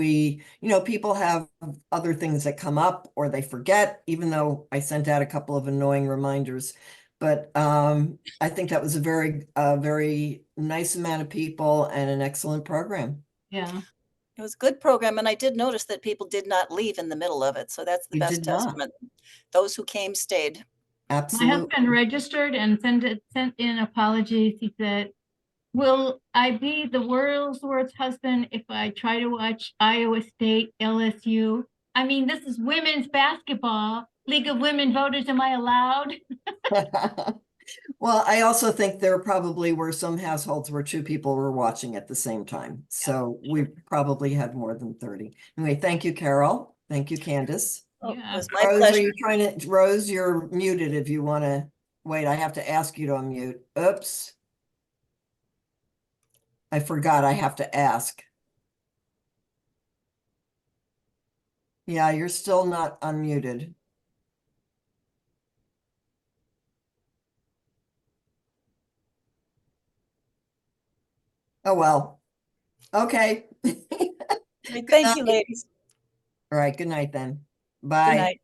people have other things that come up or they forget, even though I sent out a couple of annoying reminders. But I think that was a very nice amount of people and an excellent program. Yeah. It was a good program, and I did notice that people did not leave in the middle of it, so that's the We best did not. testament. Those who came stayed. My Absolutely. husband registered and sent in apologies. He said, will I be the world's husband if I try to watch Iowa State, LSU? I mean, this is women's basketball. League of Women Voters, am I allowed? Well, I also think there probably were some households where 2 people were watching at the same time. So we probably had more than 30. Anyway, thank you, Carol. Thank you, Candace. Oh, it Yeah. was my Rose, are pleasure. you trying to, Rose, you're muted if you want to, wait, I have to ask you to unmute. Oops. I forgot I have to ask. Yeah, you're still not unmuted. Oh, well. Okay. Thank you, ladies. All right, good night then. Good Bye. night.